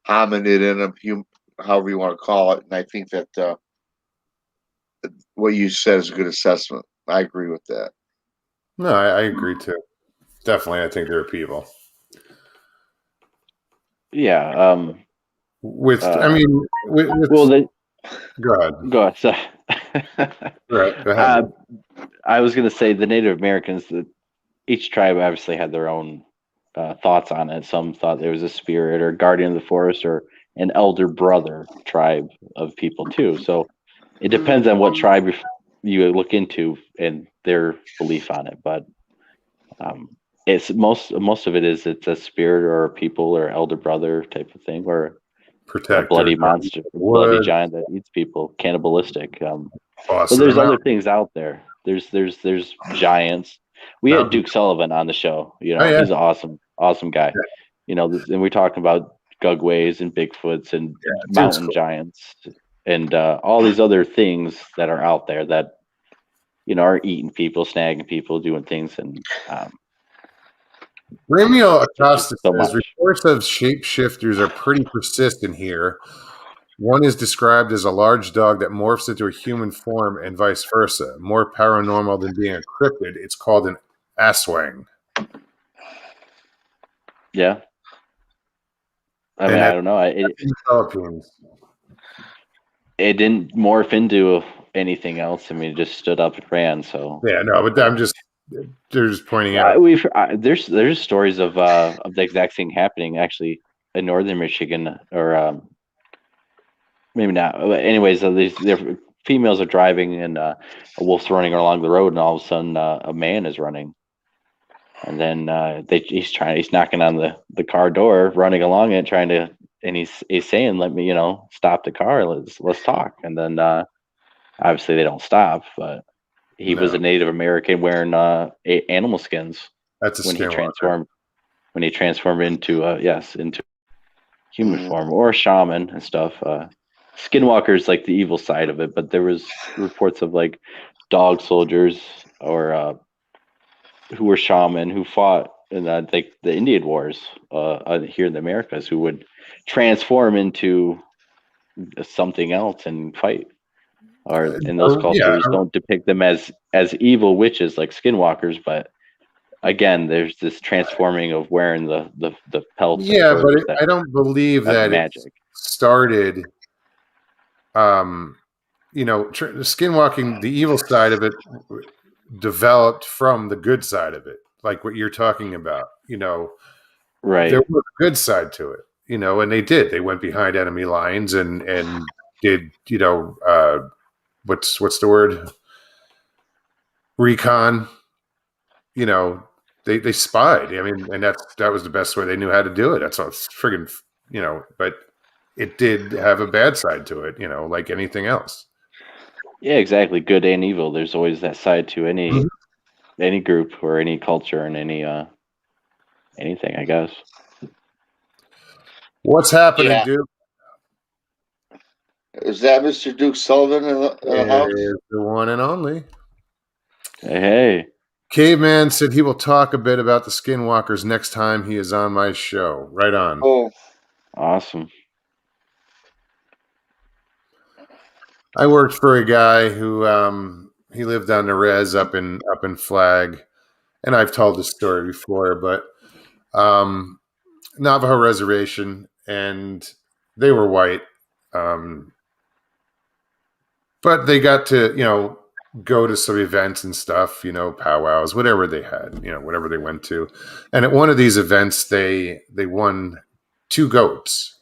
hominid in them, however you want to call it, and I think that what you said is a good assessment. I agree with that. No, I agree too. Definitely, I think they're people. Yeah. With go ahead. Go ahead. Right, go ahead. I was going to say the Native Americans, each tribe obviously had their own thoughts on it. Some thought there was a spirit or guardian of the forest or an elder brother tribe of people too. So it depends on what tribe you look into and their belief on it. But it's most of it is it's a spirit or a people or elder brother type of thing or Protector, a bloody monster, bloody giant that eats people, cannibalistic. But there's other things out there. There's giants. We had Duke Sullivan on the show. He's an awesome guy. Yeah. And we're talking about Gugways and Bigfoots and mountain giants and all these other things that are out there that are eating people, snagging people, doing things. And Ramio Acosta says reports of shapeshifters are pretty persistent here. One is described as a large dog that morphs into a human form and vice versa. More paranormal than being a cryptid. It's called an aswang. Yeah. I mean, I don't know. It didn't morph into anything else. I mean, it just stood up and ran. So yeah, no, but they're just pointing out. There's stories of the exact thing happening actually in northern Michigan or maybe not. Anyways, their females are driving and a wolf's running along the road, and all of a sudden a man is running, and then he's knocking on the car door, running along it, and he's saying, "Let me, stop the car. Let's talk." And then obviously they don't stop, but he was a Native American wearing animal skins. That's a when he transformed. when he transformed into into human form, or a shaman and stuff. Skinwalker's like the evil side of it, but there was reports of like dog soldiers or who were shaman who fought in like the Indian Wars here in the Americas, who would transform into something else and fight. Or in those cultures don't depict them as evil witches like skinwalkers, but again, there's this transforming of wearing the pelts. Yeah, but I don't believe that magic. It started. Skinwalking, the evil side of it developed from the good side of it, like what you're talking about. Right? There was a good side to it, and they did. They went behind enemy lines and did, what's the word? Recon. They spied. I mean, and that was the best way they knew how to do it. That's all friggin', but it did have a bad side to it, like anything else. Yeah, exactly. Good and evil. There's always that side to any group or any culture and any anything, I guess. What's happening, Duke? Is that Mr. Duke Sullivan in the house? The one and only. Hey. Caveman said he will talk a bit about the Skinwalkers next time he is on my show. Right on. Oh, awesome. I worked for a guy who he lived on the res up in Flag, and I've told this story before, but Navajo reservation, and they were white, but they got to go to some events and stuff, powwows, whatever they had, whatever they went to, and at one of these events they won 2 goats.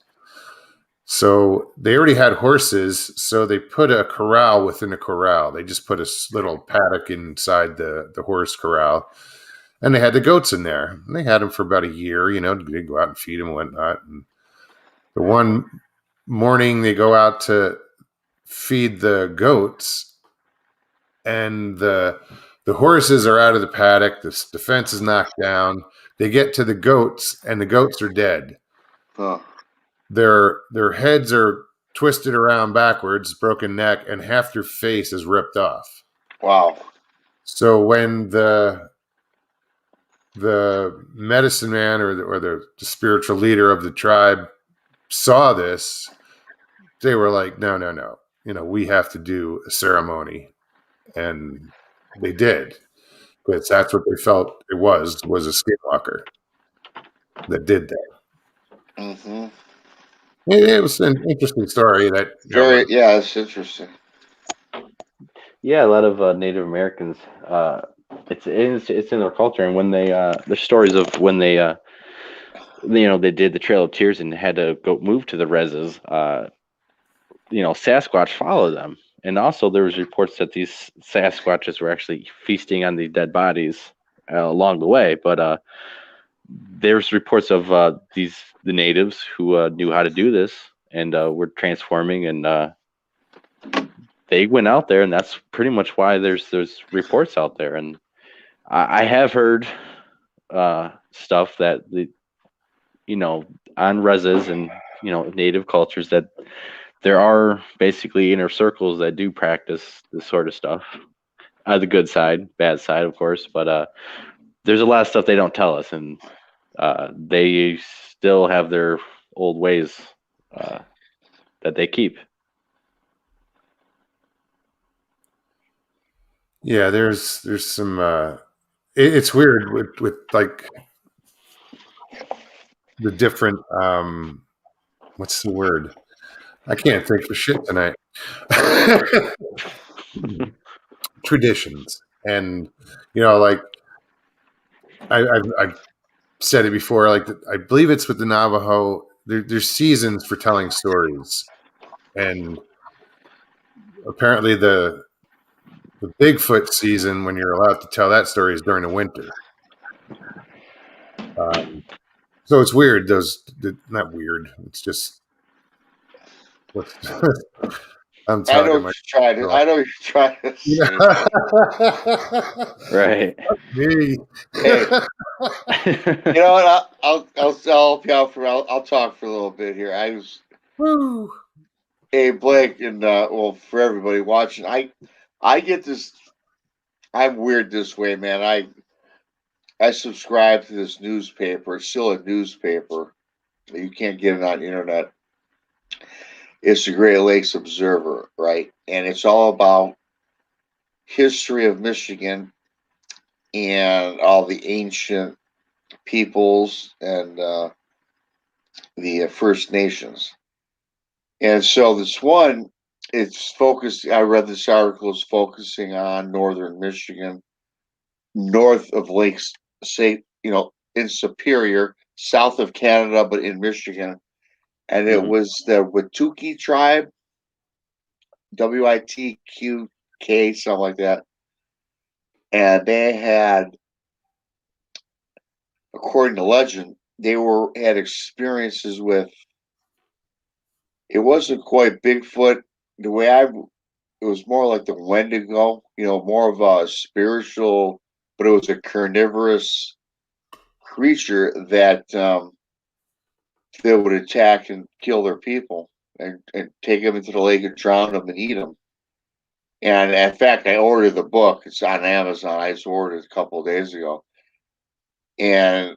So they already had horses, so they put a corral within a corral. They just put a little paddock inside the horse corral, and they had the goats in there. And they had them for about a year, they go out and feed them and whatnot. And the one morning they go out to feed the goats, and the horses are out of the paddock. The fence is knocked down. They get to the goats, and the goats are dead. Huh. Their heads are twisted around backwards, broken neck, and half their face is ripped off. Wow. So when the medicine man or the spiritual leader of the tribe saw this, they were like, no, we have to do a ceremony. And they did. Because that's what they felt it was a skinwalker that did that. Mm-hmm. It was an interesting story. It's interesting. Yeah, a lot of Native Americans. It's in their culture, and when they there's stories of when they they did the Trail of Tears and had to go move to the reses. Sasquatch followed them, and also there was reports that these Sasquatches were actually feasting on the dead bodies along the way, but. There's reports of the natives who knew how to do this and were transforming, and they went out there, and that's pretty much why there's reports out there. And I have heard stuff that on reses and native cultures that there are basically inner circles that do practice this sort of stuff. The good side, bad side, of course, but there's a lot of stuff they don't tell us, and they still have their old ways that they keep. Yeah, there's some. It's weird with like the different. What's the word? I can't think for shit tonight. Traditions, and like I've said it before. Like I believe it's with the Navajo. There's seasons for telling stories, and apparently the Bigfoot season, when you're allowed to tell that story, is during the winter. So it's weird. Not weird. It's just. I'm talking. I know you're trying to. Right. Me. Hey, You know what? I'll help you out I'll talk for a little bit here. Woo. Hey Blake, and well, for everybody watching, I get this. I'm weird this way, man. I subscribe to this newspaper. It's still a newspaper. You can't get it on the internet. It's the Great Lakes Observer, right? And it's all about history of Michigan and all the ancient peoples and the First Nations. And so this one, it's focused. I read this article is focusing on northern Michigan, north of Lakes, say, in Superior, south of Canada, but in Michigan. And it was the Wituki tribe, WITQK, something like that. And they had, according to legend, they had experiences with. It wasn't quite Bigfoot. The way it was more like the Wendigo, more of a spiritual, but it was a carnivorous creature that would attack and kill their people and take them into the lake and drown them and eat them. And in fact, I ordered the book. It's on Amazon. I just ordered it a couple of days ago. And,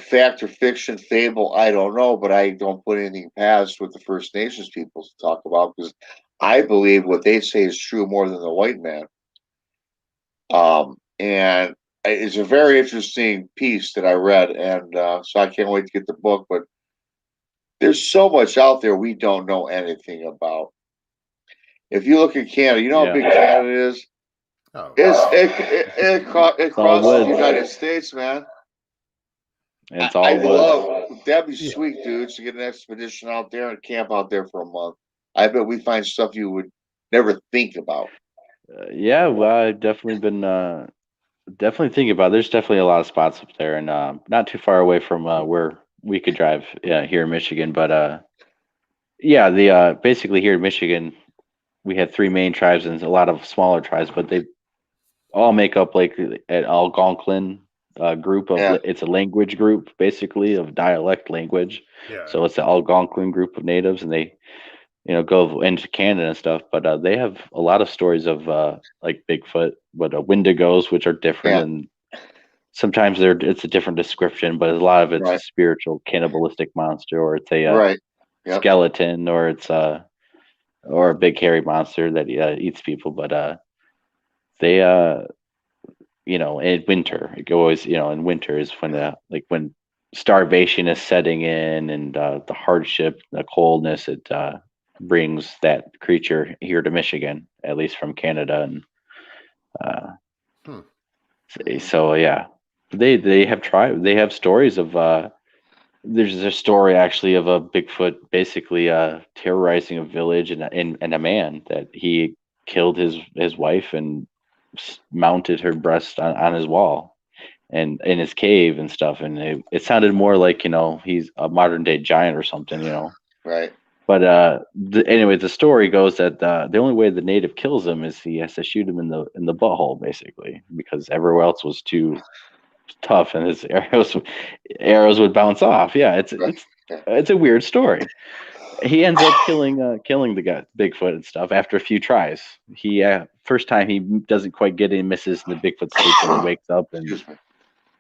fact or fiction, fable, I don't know, but I don't put anything past what the First Nations people talk about because I believe what they say is true more than the white man. And it's a very interesting piece that I read, and so I can't wait to get the book. But there's so much out there we don't know anything about. If you look at Canada, you know how big Canada is. Oh, It crosses the United States, man. It's all that'd be sweet, dudes, to get an expedition out there and camp out there for a month. I bet we find stuff you would never think about. Yeah, well, I've definitely been definitely thinking about it. There's definitely a lot of spots up there, and not too far away from where we could drive here in Michigan. But yeah, the basically here in Michigan, we had three main tribes and a lot of smaller tribes, but they all make up like an Algonquin group of. It's a language group basically of dialect language. yeah. So it's the Algonquin group of natives, and they go into Canada and stuff, but they have a lot of stories of like Bigfoot, but Wendigos, which are different, and sometimes it's a different description, but a lot of it's a spiritual cannibalistic monster, or it's a skeleton, or it's or a big hairy monster that eats people. But they in winter, it always in winter is when when starvation is setting in and the hardship, the coldness, it brings that creature here to Michigan, at least from Canada. And so yeah, they have stories of there's a story actually of a Bigfoot basically terrorizing a village and a man that he killed his wife and mounted her breast on his wall and in his cave and stuff, and it sounded more like he's a modern day giant or something, right. But anyway, the story goes that the only way the native kills him is he has to shoot him in the butthole, basically, because everywhere else was too tough, and his arrows would bounce off. Yeah, it's a weird story. He ends up killing the guy, Bigfoot and stuff after a few tries. He first time he doesn't quite get in, misses, and the Bigfoot sleeps and he wakes up and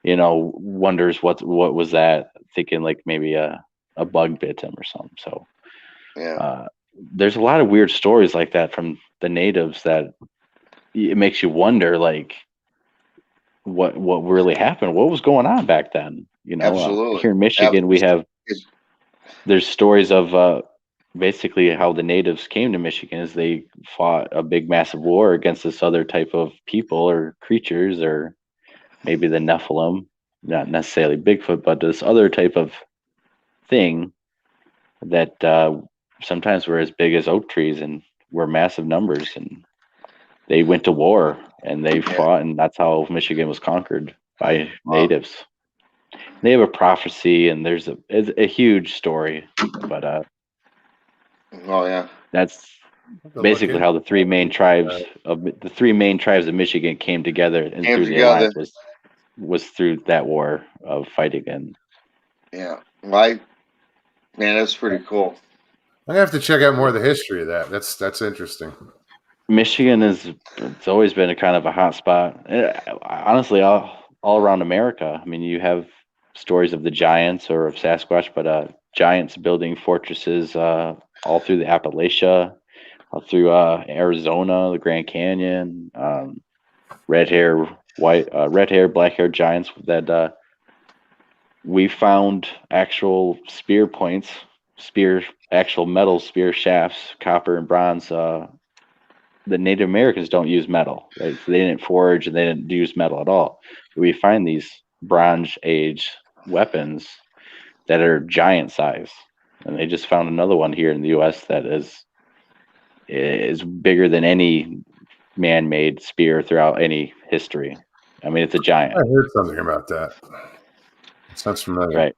wonders what was that, thinking like maybe a bug bit him or something. So. Yeah. There's a lot of weird stories like that from the natives that it makes you wonder, like, what really happened, what was going on back then. Absolutely. Here in Michigan, there's stories of basically how the natives came to Michigan as they fought a big, massive war against this other type of people or creatures, or maybe the Nephilim, not necessarily Bigfoot, but this other type of thing that sometimes were as big as oak trees and were massive numbers, and they went to war and they fought, and that's how Michigan was conquered by natives. They have a prophecy, and there's a huge story, but that's basically how the three main tribes of Michigan came together and through the alliance was was through that war of fighting. And Yeah. Man, that's pretty cool. I'm gonna have to check out more of the history of that. That's interesting. Michigan it's always been a kind of a hot spot. Honestly, all around America. I mean, you have stories of the giants or of Sasquatch, but giants building fortresses all through the Appalachia, all through Arizona, the Grand Canyon, red hair, black hair giants that we found actual spear points, actual metal spear shafts, copper and bronze. The Native Americans don't use metal, right? So they didn't forge and they didn't use metal at all. We find these Bronze Age weapons that are giant size, and they just found another one here in the U.S. that is bigger than any man-made spear throughout any history. I mean, it's a giant. I heard something about that. It sounds familiar. Right.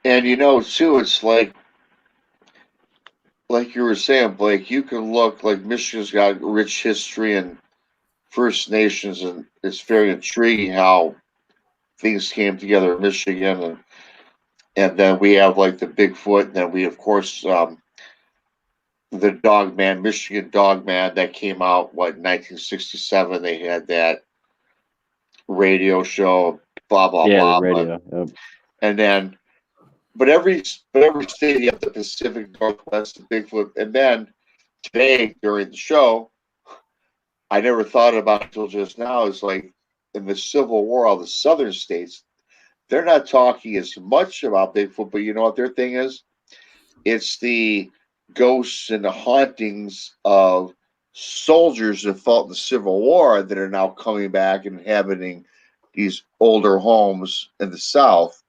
And too, it's like you were saying, Blake, you can look like Michigan's got rich history and First Nations, and it's very intriguing how things came together in Michigan, and then we have like the Bigfoot, and then we of course the Dogman, Michigan Dogman that came out 1967. They had that radio show, blah blah blah. The radio. Yep. And then, but every state you have the Pacific Northwest, the Bigfoot, and then today during the show, I never thought about it until just now. It's like in the Civil War, all the southern states, they're not talking as much about Bigfoot, but you know what their thing is? It's the ghosts and the hauntings of soldiers that fought in the Civil War that are now coming back and inhabiting these older homes in the South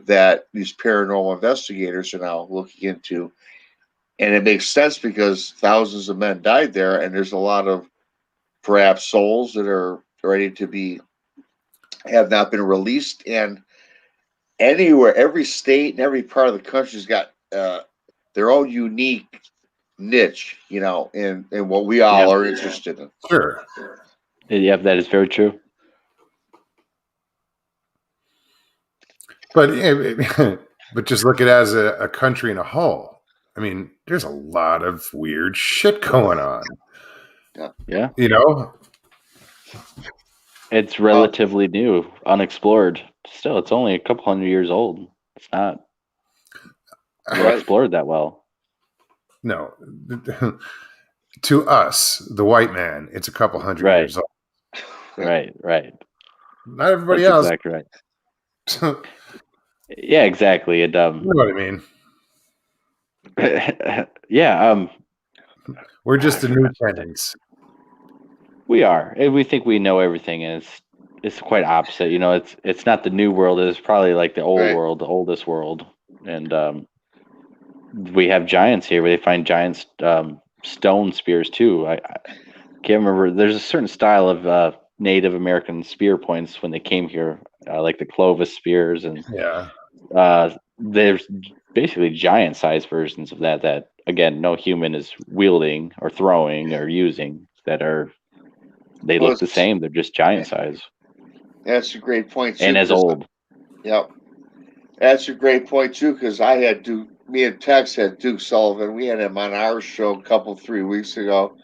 that these paranormal investigators are now looking into. And it makes sense because thousands of men died there, and there's a lot of perhaps souls that are ready to have not been released. And anywhere, every state and every part of the country's got their own unique niche, in what we all are interested in. Sure. Yeah, that is very true. But just look at it as a country in a whole. I mean, there's a lot of weird shit going on. Yeah. It's relatively new, unexplored. Still, it's only a couple hundred years old. It's not explored that well. No. To us, the white man, it's a couple hundred years old. Right. Not everybody else. Exactly right. Yeah, exactly. And, you know what I mean? Yeah. We're just the new tenants. We are, and we think we know everything, and it's quite opposite. It's not the new world. It's probably like the old world, the oldest world, and we have giants here. Where they find giant stone spears too. I can't remember. There's a certain style of Native American spear points when they came here, like the Clovis spears, and there's basically giant-sized versions of that. Again, no human is wielding or throwing or using. They look the same. They're just giant size. That's a great point too. And as old. Yep. That's a great point too, because me and Tex had Duke Sullivan. We had him on our show 3 weeks ago,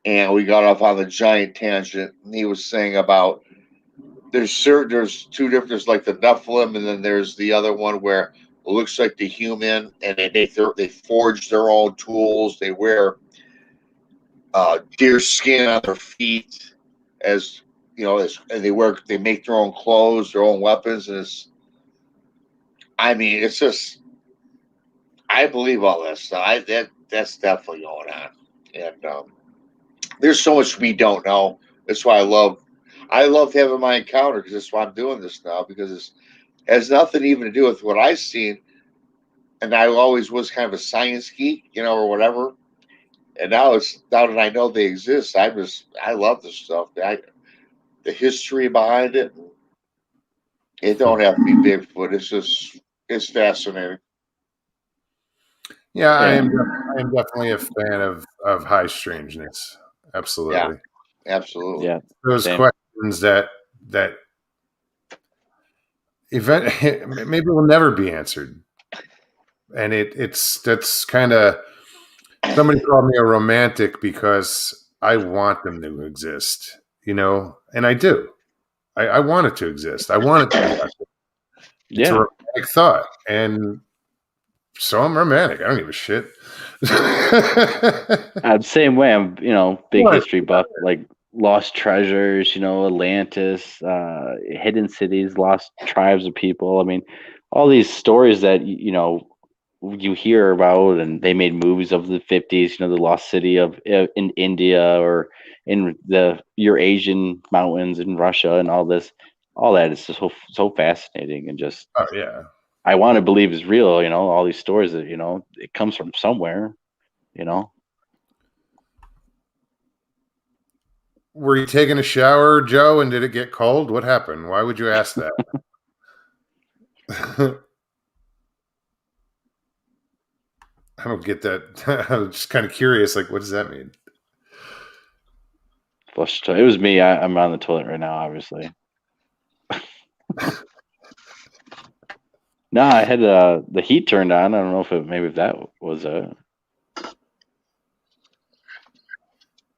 and we got off on the giant tangent. And he was saying about there's two different. There's like the Nephilim, and then there's the other one where it looks like the human, and they forge their own tools. They wear deer skin on their feet, and they make their own clothes, their own weapons, and it's just, I believe all that stuff. That's definitely going on, and there's so much we don't know. That's why I love having my encounter, because that's why I'm doing this now, because it has nothing even to do with what I've seen, and I always was kind of a science geek, or whatever. And now that I know they exist, I love this stuff. The history behind it. It don't have to be Bigfoot. It's fascinating. Yeah, I am definitely a fan of high strangeness. Absolutely. Yeah, absolutely. Yeah. Those questions that maybe will never be answered. And that's kind of, somebody called me a romantic because I want them to exist, and I do. I want it to exist. I want it to be. It's a romantic thought, and so I'm romantic. I don't give a shit. I'm the same way. I'm, big history buff, like lost treasures, Atlantis, hidden cities, lost tribes of people. I mean, all these stories that, you hear about, and they made movies of the 50s, the lost city of in India, or in the Eurasian mountains in Russia, and all that is just so fascinating, and just, Oh yeah. I want to believe is real, all these stories that, it comes from somewhere, Were you taking a shower, Joe, and did it get cold? What happened? Why would you ask that? I don't get that. I'm just kind of curious. Like, what does that mean? It was me. I'm on the toilet right now, obviously. No, I had the heat turned on. I don't know if that was it.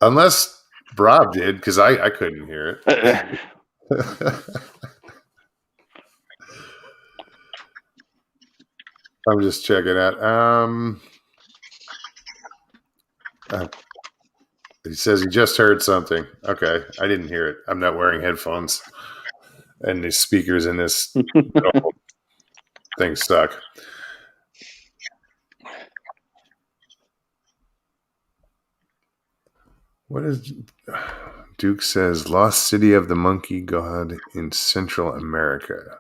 Unless Rob did, because I couldn't hear it. I'm just checking out. He says he just heard something. Okay, I didn't hear it. I'm not wearing headphones, and the speakers in this thing suck. What is Duke says? Lost City of the Monkey God in Central America.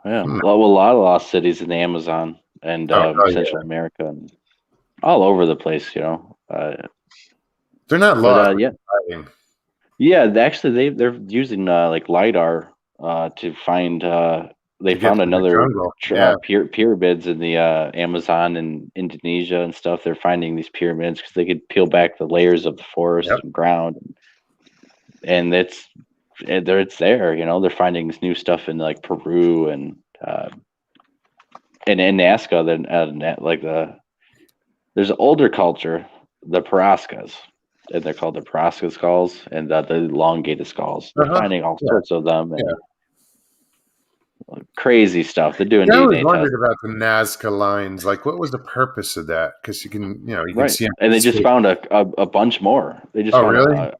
Yeah, well, a lot of lost cities in the Amazon and Central America, and all over the place. They're not lost. Yeah. Actually, they're using like LIDAR to find. They found another pyramids in the Amazon and Indonesia and stuff. They're finding these pyramids because they could peel back the layers of the forest and ground, and it's there. They're finding this new stuff in like Peru and in Nazca. Then like there's an older culture, the Parascas, and they're called the Parasca skulls, and the elongated skulls. They're finding all sorts of them. And, crazy stuff. They're doing DNA I always wondered about the Nazca lines. Like, what was the purpose of that? Because you can see them. And they just found a bunch more. They just found really?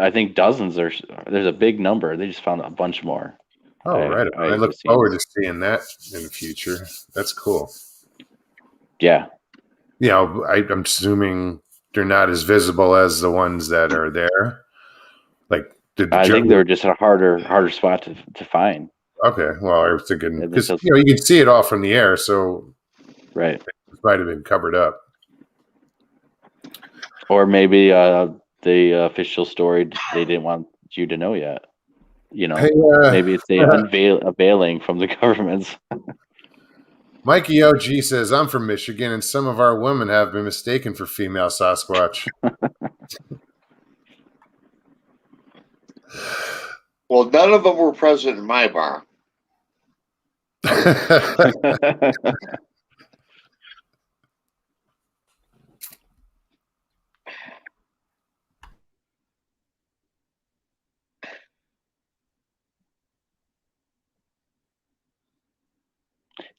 I think dozens. There's a big number. They just found a bunch more. Oh, right. I look forward to seeing that in the future. That's cool. Yeah. I'm assuming they're not as visible as the ones that are there. Like, I think they're just a harder spot to find. Okay, well, I was thinking because you can see it all from the air, so it might have been covered up, or maybe the official story they didn't want you to know yet. Maybe it's unveiling from the governments. Mikey OG says, "I'm from Michigan, and some of our women have been mistaken for female Sasquatch." Well, none of them were present in my bar.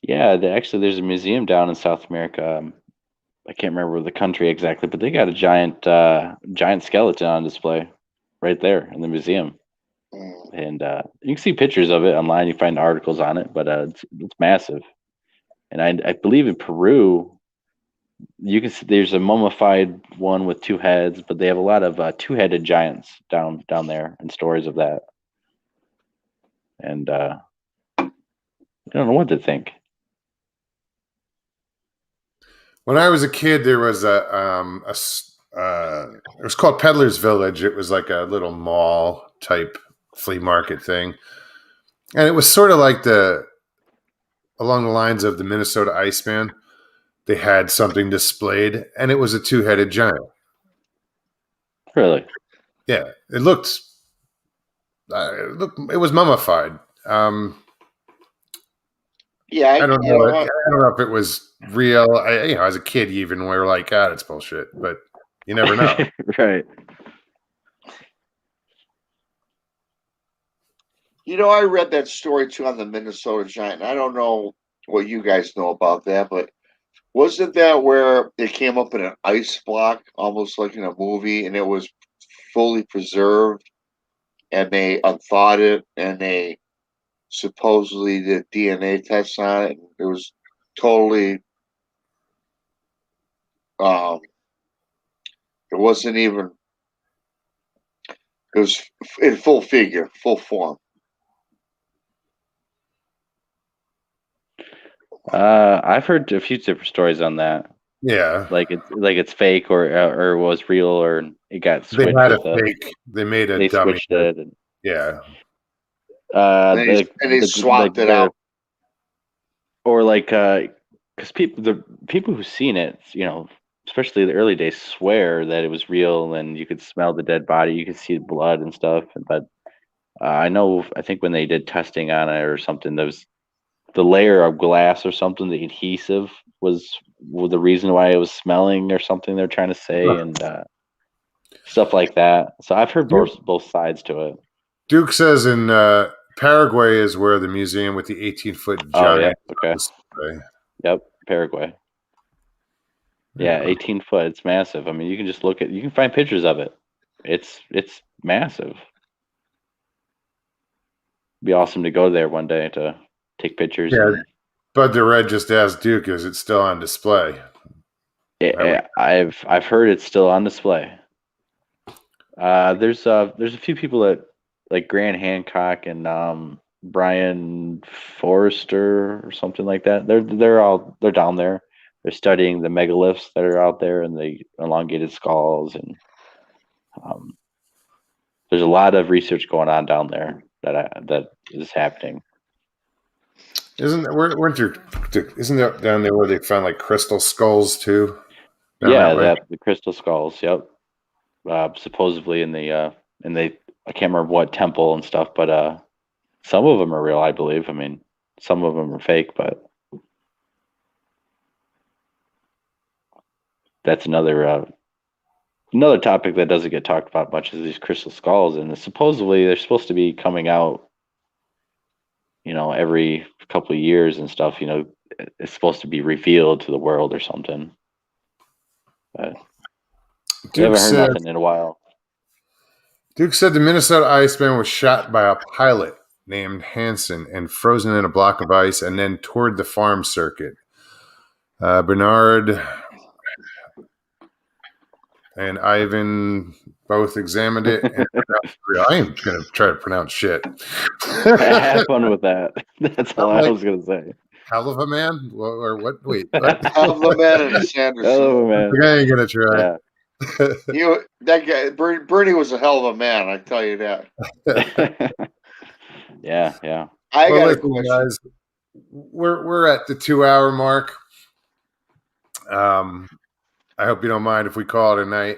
Yeah, there's a museum down in South America. I can't remember the country exactly, but they got a giant skeleton on display right there in the museum. And you can see pictures of it online. You find articles on it, but it's massive. And I believe in Peru, you can see there's a mummified one with two heads, but they have a lot of two-headed giants down there, and stories of that. And I don't know what to think. When I was a kid, there was it was called Peddler's Village. It was like a little mall type flea market thing, and it was sort of like along the lines of the Minnesota Iceman. They had something displayed, and it was a two-headed giant. Really? Yeah, it was mummified. Yeah, I don't you know. know I what? don't know if it was real. As a kid, even we were like, "God, it's bullshit," but you never know. Right. You know, I read that story too on the Minnesota Giant. I don't know what you guys know about that, but wasn't that where it came up in an ice block, almost like in a movie, and it was fully preserved, and they unthawed it, and they supposedly did DNA tests on it, and it was totally, um, it wasn't even, it was in full figure, full form. I've heard a few different stories on that. Yeah, Like it's fake or was real or it got they switched had a with the fake. They made a they dummy. switched it. And, Yeah, And they swapped it out. Or like because the people who've seen it, especially the early days, swear that it was real and you could smell the dead body, you could see the blood and stuff. But I think when they did testing on it or something, there was the layer of glass or something, the adhesive was the reason why it was smelling or something they're trying to say, and stuff like that. So I've heard both sides to it. Duke says in Paraguay is where the museum with the 18-foot Oh yeah, giant. okay. Yep, Paraguay. Yeah, 18 foot. It's massive. I mean, you can just you can find pictures of it. It's massive. Be awesome to go there one day to take pictures. Yeah, Bud the Red just asked Duke, is it still on display? I've heard it's still on display. There's a few people that like Grant Hancock and Brian Forrester or something like that. They're down there. They're studying the megaliths that are out there and the elongated skulls, and there's a lot of research going on down there that is happening. Isn't that down there where they found like crystal skulls too? The crystal skulls. Yep. Supposedly in the I can't remember what temple and stuff, but some of them are real, I believe. I mean, some of them are fake, but that's another topic that doesn't get talked about much is these crystal skulls, and supposedly they're supposed to be coming out, every couple of years and stuff. It's supposed to be revealed to the world or something. But we haven't heard nothing in a while. Duke said the Minnesota Iceman was shot by a pilot named Hansen and frozen in a block of ice and then toured the farm circuit. Bernard and Ivan both examined it. And I am going to try to pronounce shit. Have fun with that. That's all I was going to say. Hell of a man? Or what? Wait. What? Hell of a man and a Sanderson. Hell of a man. I ain't going to try. Yeah. That guy, Bernie was a hell of a man. I tell you that. Yeah. I got a question, guys. We're at the 2-hour mark. I hope you don't mind if we call it a night.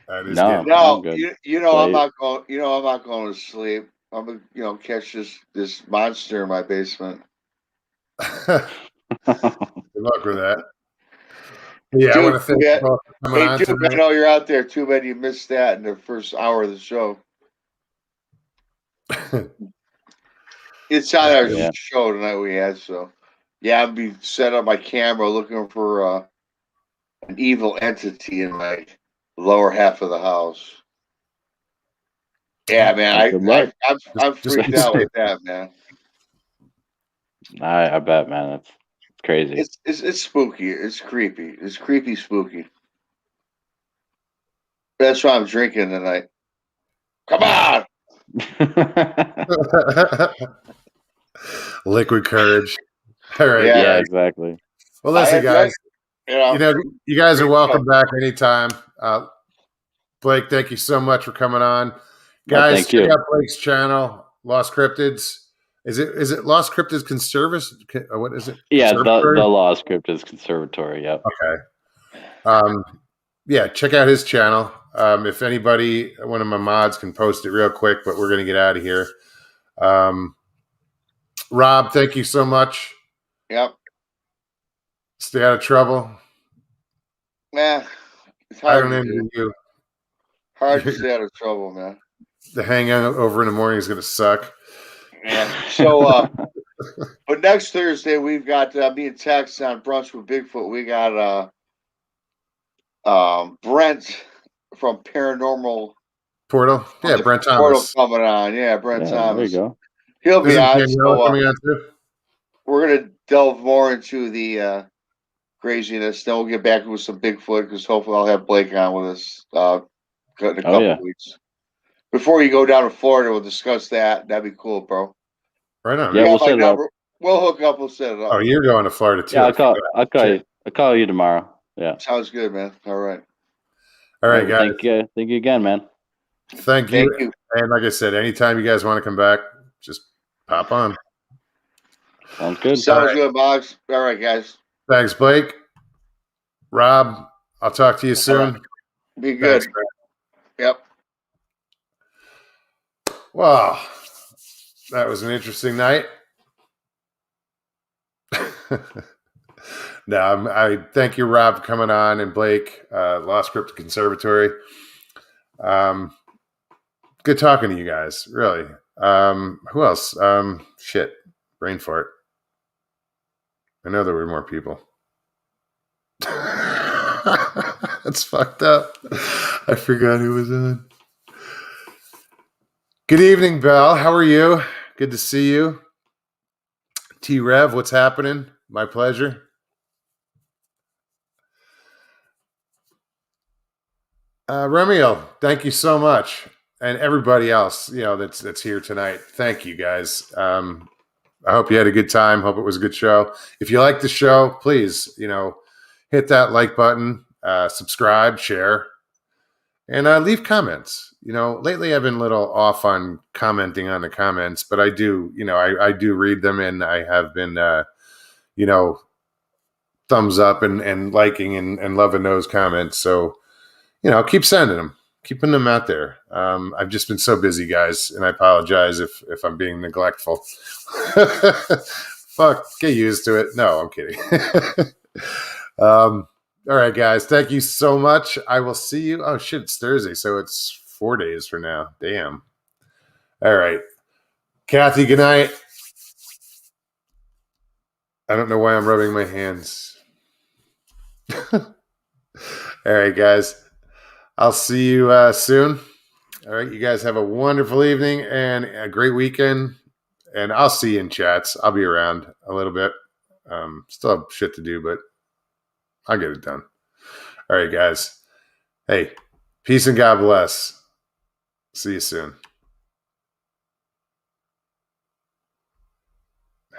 I'm not going. I'm not going to sleep. I'm gonna, catch this monster in my basement. Good luck with that. Yeah, Dude, I want to thank you both for coming on Duke, I know you're out there. Too bad you missed that in the first hour of the show. It's on our show tonight we had, so yeah, I'll be set up my camera looking for an evil entity in my lower half of the house. Yeah, man, I'm freaked out with that, man. I bet, man, it's crazy. It's spooky. It's creepy. It's creepy, spooky. That's why I'm drinking tonight. Come on. Liquid courage. All right. Yeah, exactly. Well, listen, guys. You guys are welcome back anytime. Blake, thank you so much for coming on. Guys, check out Blake's channel, Lost Cryptids. Is it Lost Cryptids Conservatory? What is it? Yeah, the Lost Cryptids Conservatory. Yep. Okay. Yeah, check out his channel. If anybody, one of my mods can post it real quick, but we're going to get out of here. Rob, thank you so much. Yep. Stay out of trouble. Nah, it's I hard don't to envy do. you. Hard to stay out of trouble, man. The hangover in the morning is going to suck. Yeah. So, but next Thursday we've got me and Tex on brunch with Bigfoot. We got Brent from Paranormal Portal. Yeah, Brent Portal Thomas. coming on. Yeah, Brent Yeah, there you Thomas. go. He'll be Isn't on. Daniela So coming on too? we're gonna delve more into the craziness. Then we'll get back with some Bigfoot because hopefully I'll have Blake on with us in a couple yeah. weeks. Before you go down to Florida, we'll discuss that. That'd be cool, bro. Right on. Yeah, man. we'll set it up. We'll hook up. We'll set it up. Oh, you're going to Florida too. Yeah, I I'll call. forgot. I'll call Shit. you. I'll call you tomorrow. Yeah. Sounds good, man. All right. All right, well, guys. Thank you again, man. Thank Thank you. you. And like I said, anytime you guys want to come back, just pop on. Sounds good. Sounds good, Boggs. All right, guys. Thanks, Blake. Rob, I'll talk to you soon. Right. Be good. Thanks, man. Yep. Wow. That was an interesting night. No, I thank you, Rob, for coming on, and Blake, Lost Cryptids Conservatory. Good talking to you guys, really. Who else? Shit, brain fart. I know there were more people. That's fucked up. I forgot who was on. Good evening, Belle. How are you? Good to see you. T-Rev, what's happening? My pleasure. Remiel, thank you so much. And everybody else, that's here tonight. Thank you, guys. I hope you had a good time. Hope it was a good show. If you like the show, please, hit that like button, subscribe, share, and leave comments. Lately I've been a little off on commenting on the comments, but I do, I do read them, and I have been, thumbs up and liking and loving those comments. So, keep sending them, keeping them out there. I've just been so busy, guys, and I apologize if I'm being neglectful. Fuck, get used to it. No, I'm kidding. All right, guys, thank you so much. I will see you. Oh shit, it's Thursday, so it's 4 days from now. Damn. All right, Kathy, good night. I don't know why I'm rubbing my hands. All right, guys. I'll see you soon. All right, you guys have a wonderful evening and a great weekend. And I'll see you in chats. I'll be around a little bit. Still have shit to do, but I'll get it done. All right, guys. Hey, peace and God bless. See you soon.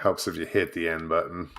Helps if you hit the end button.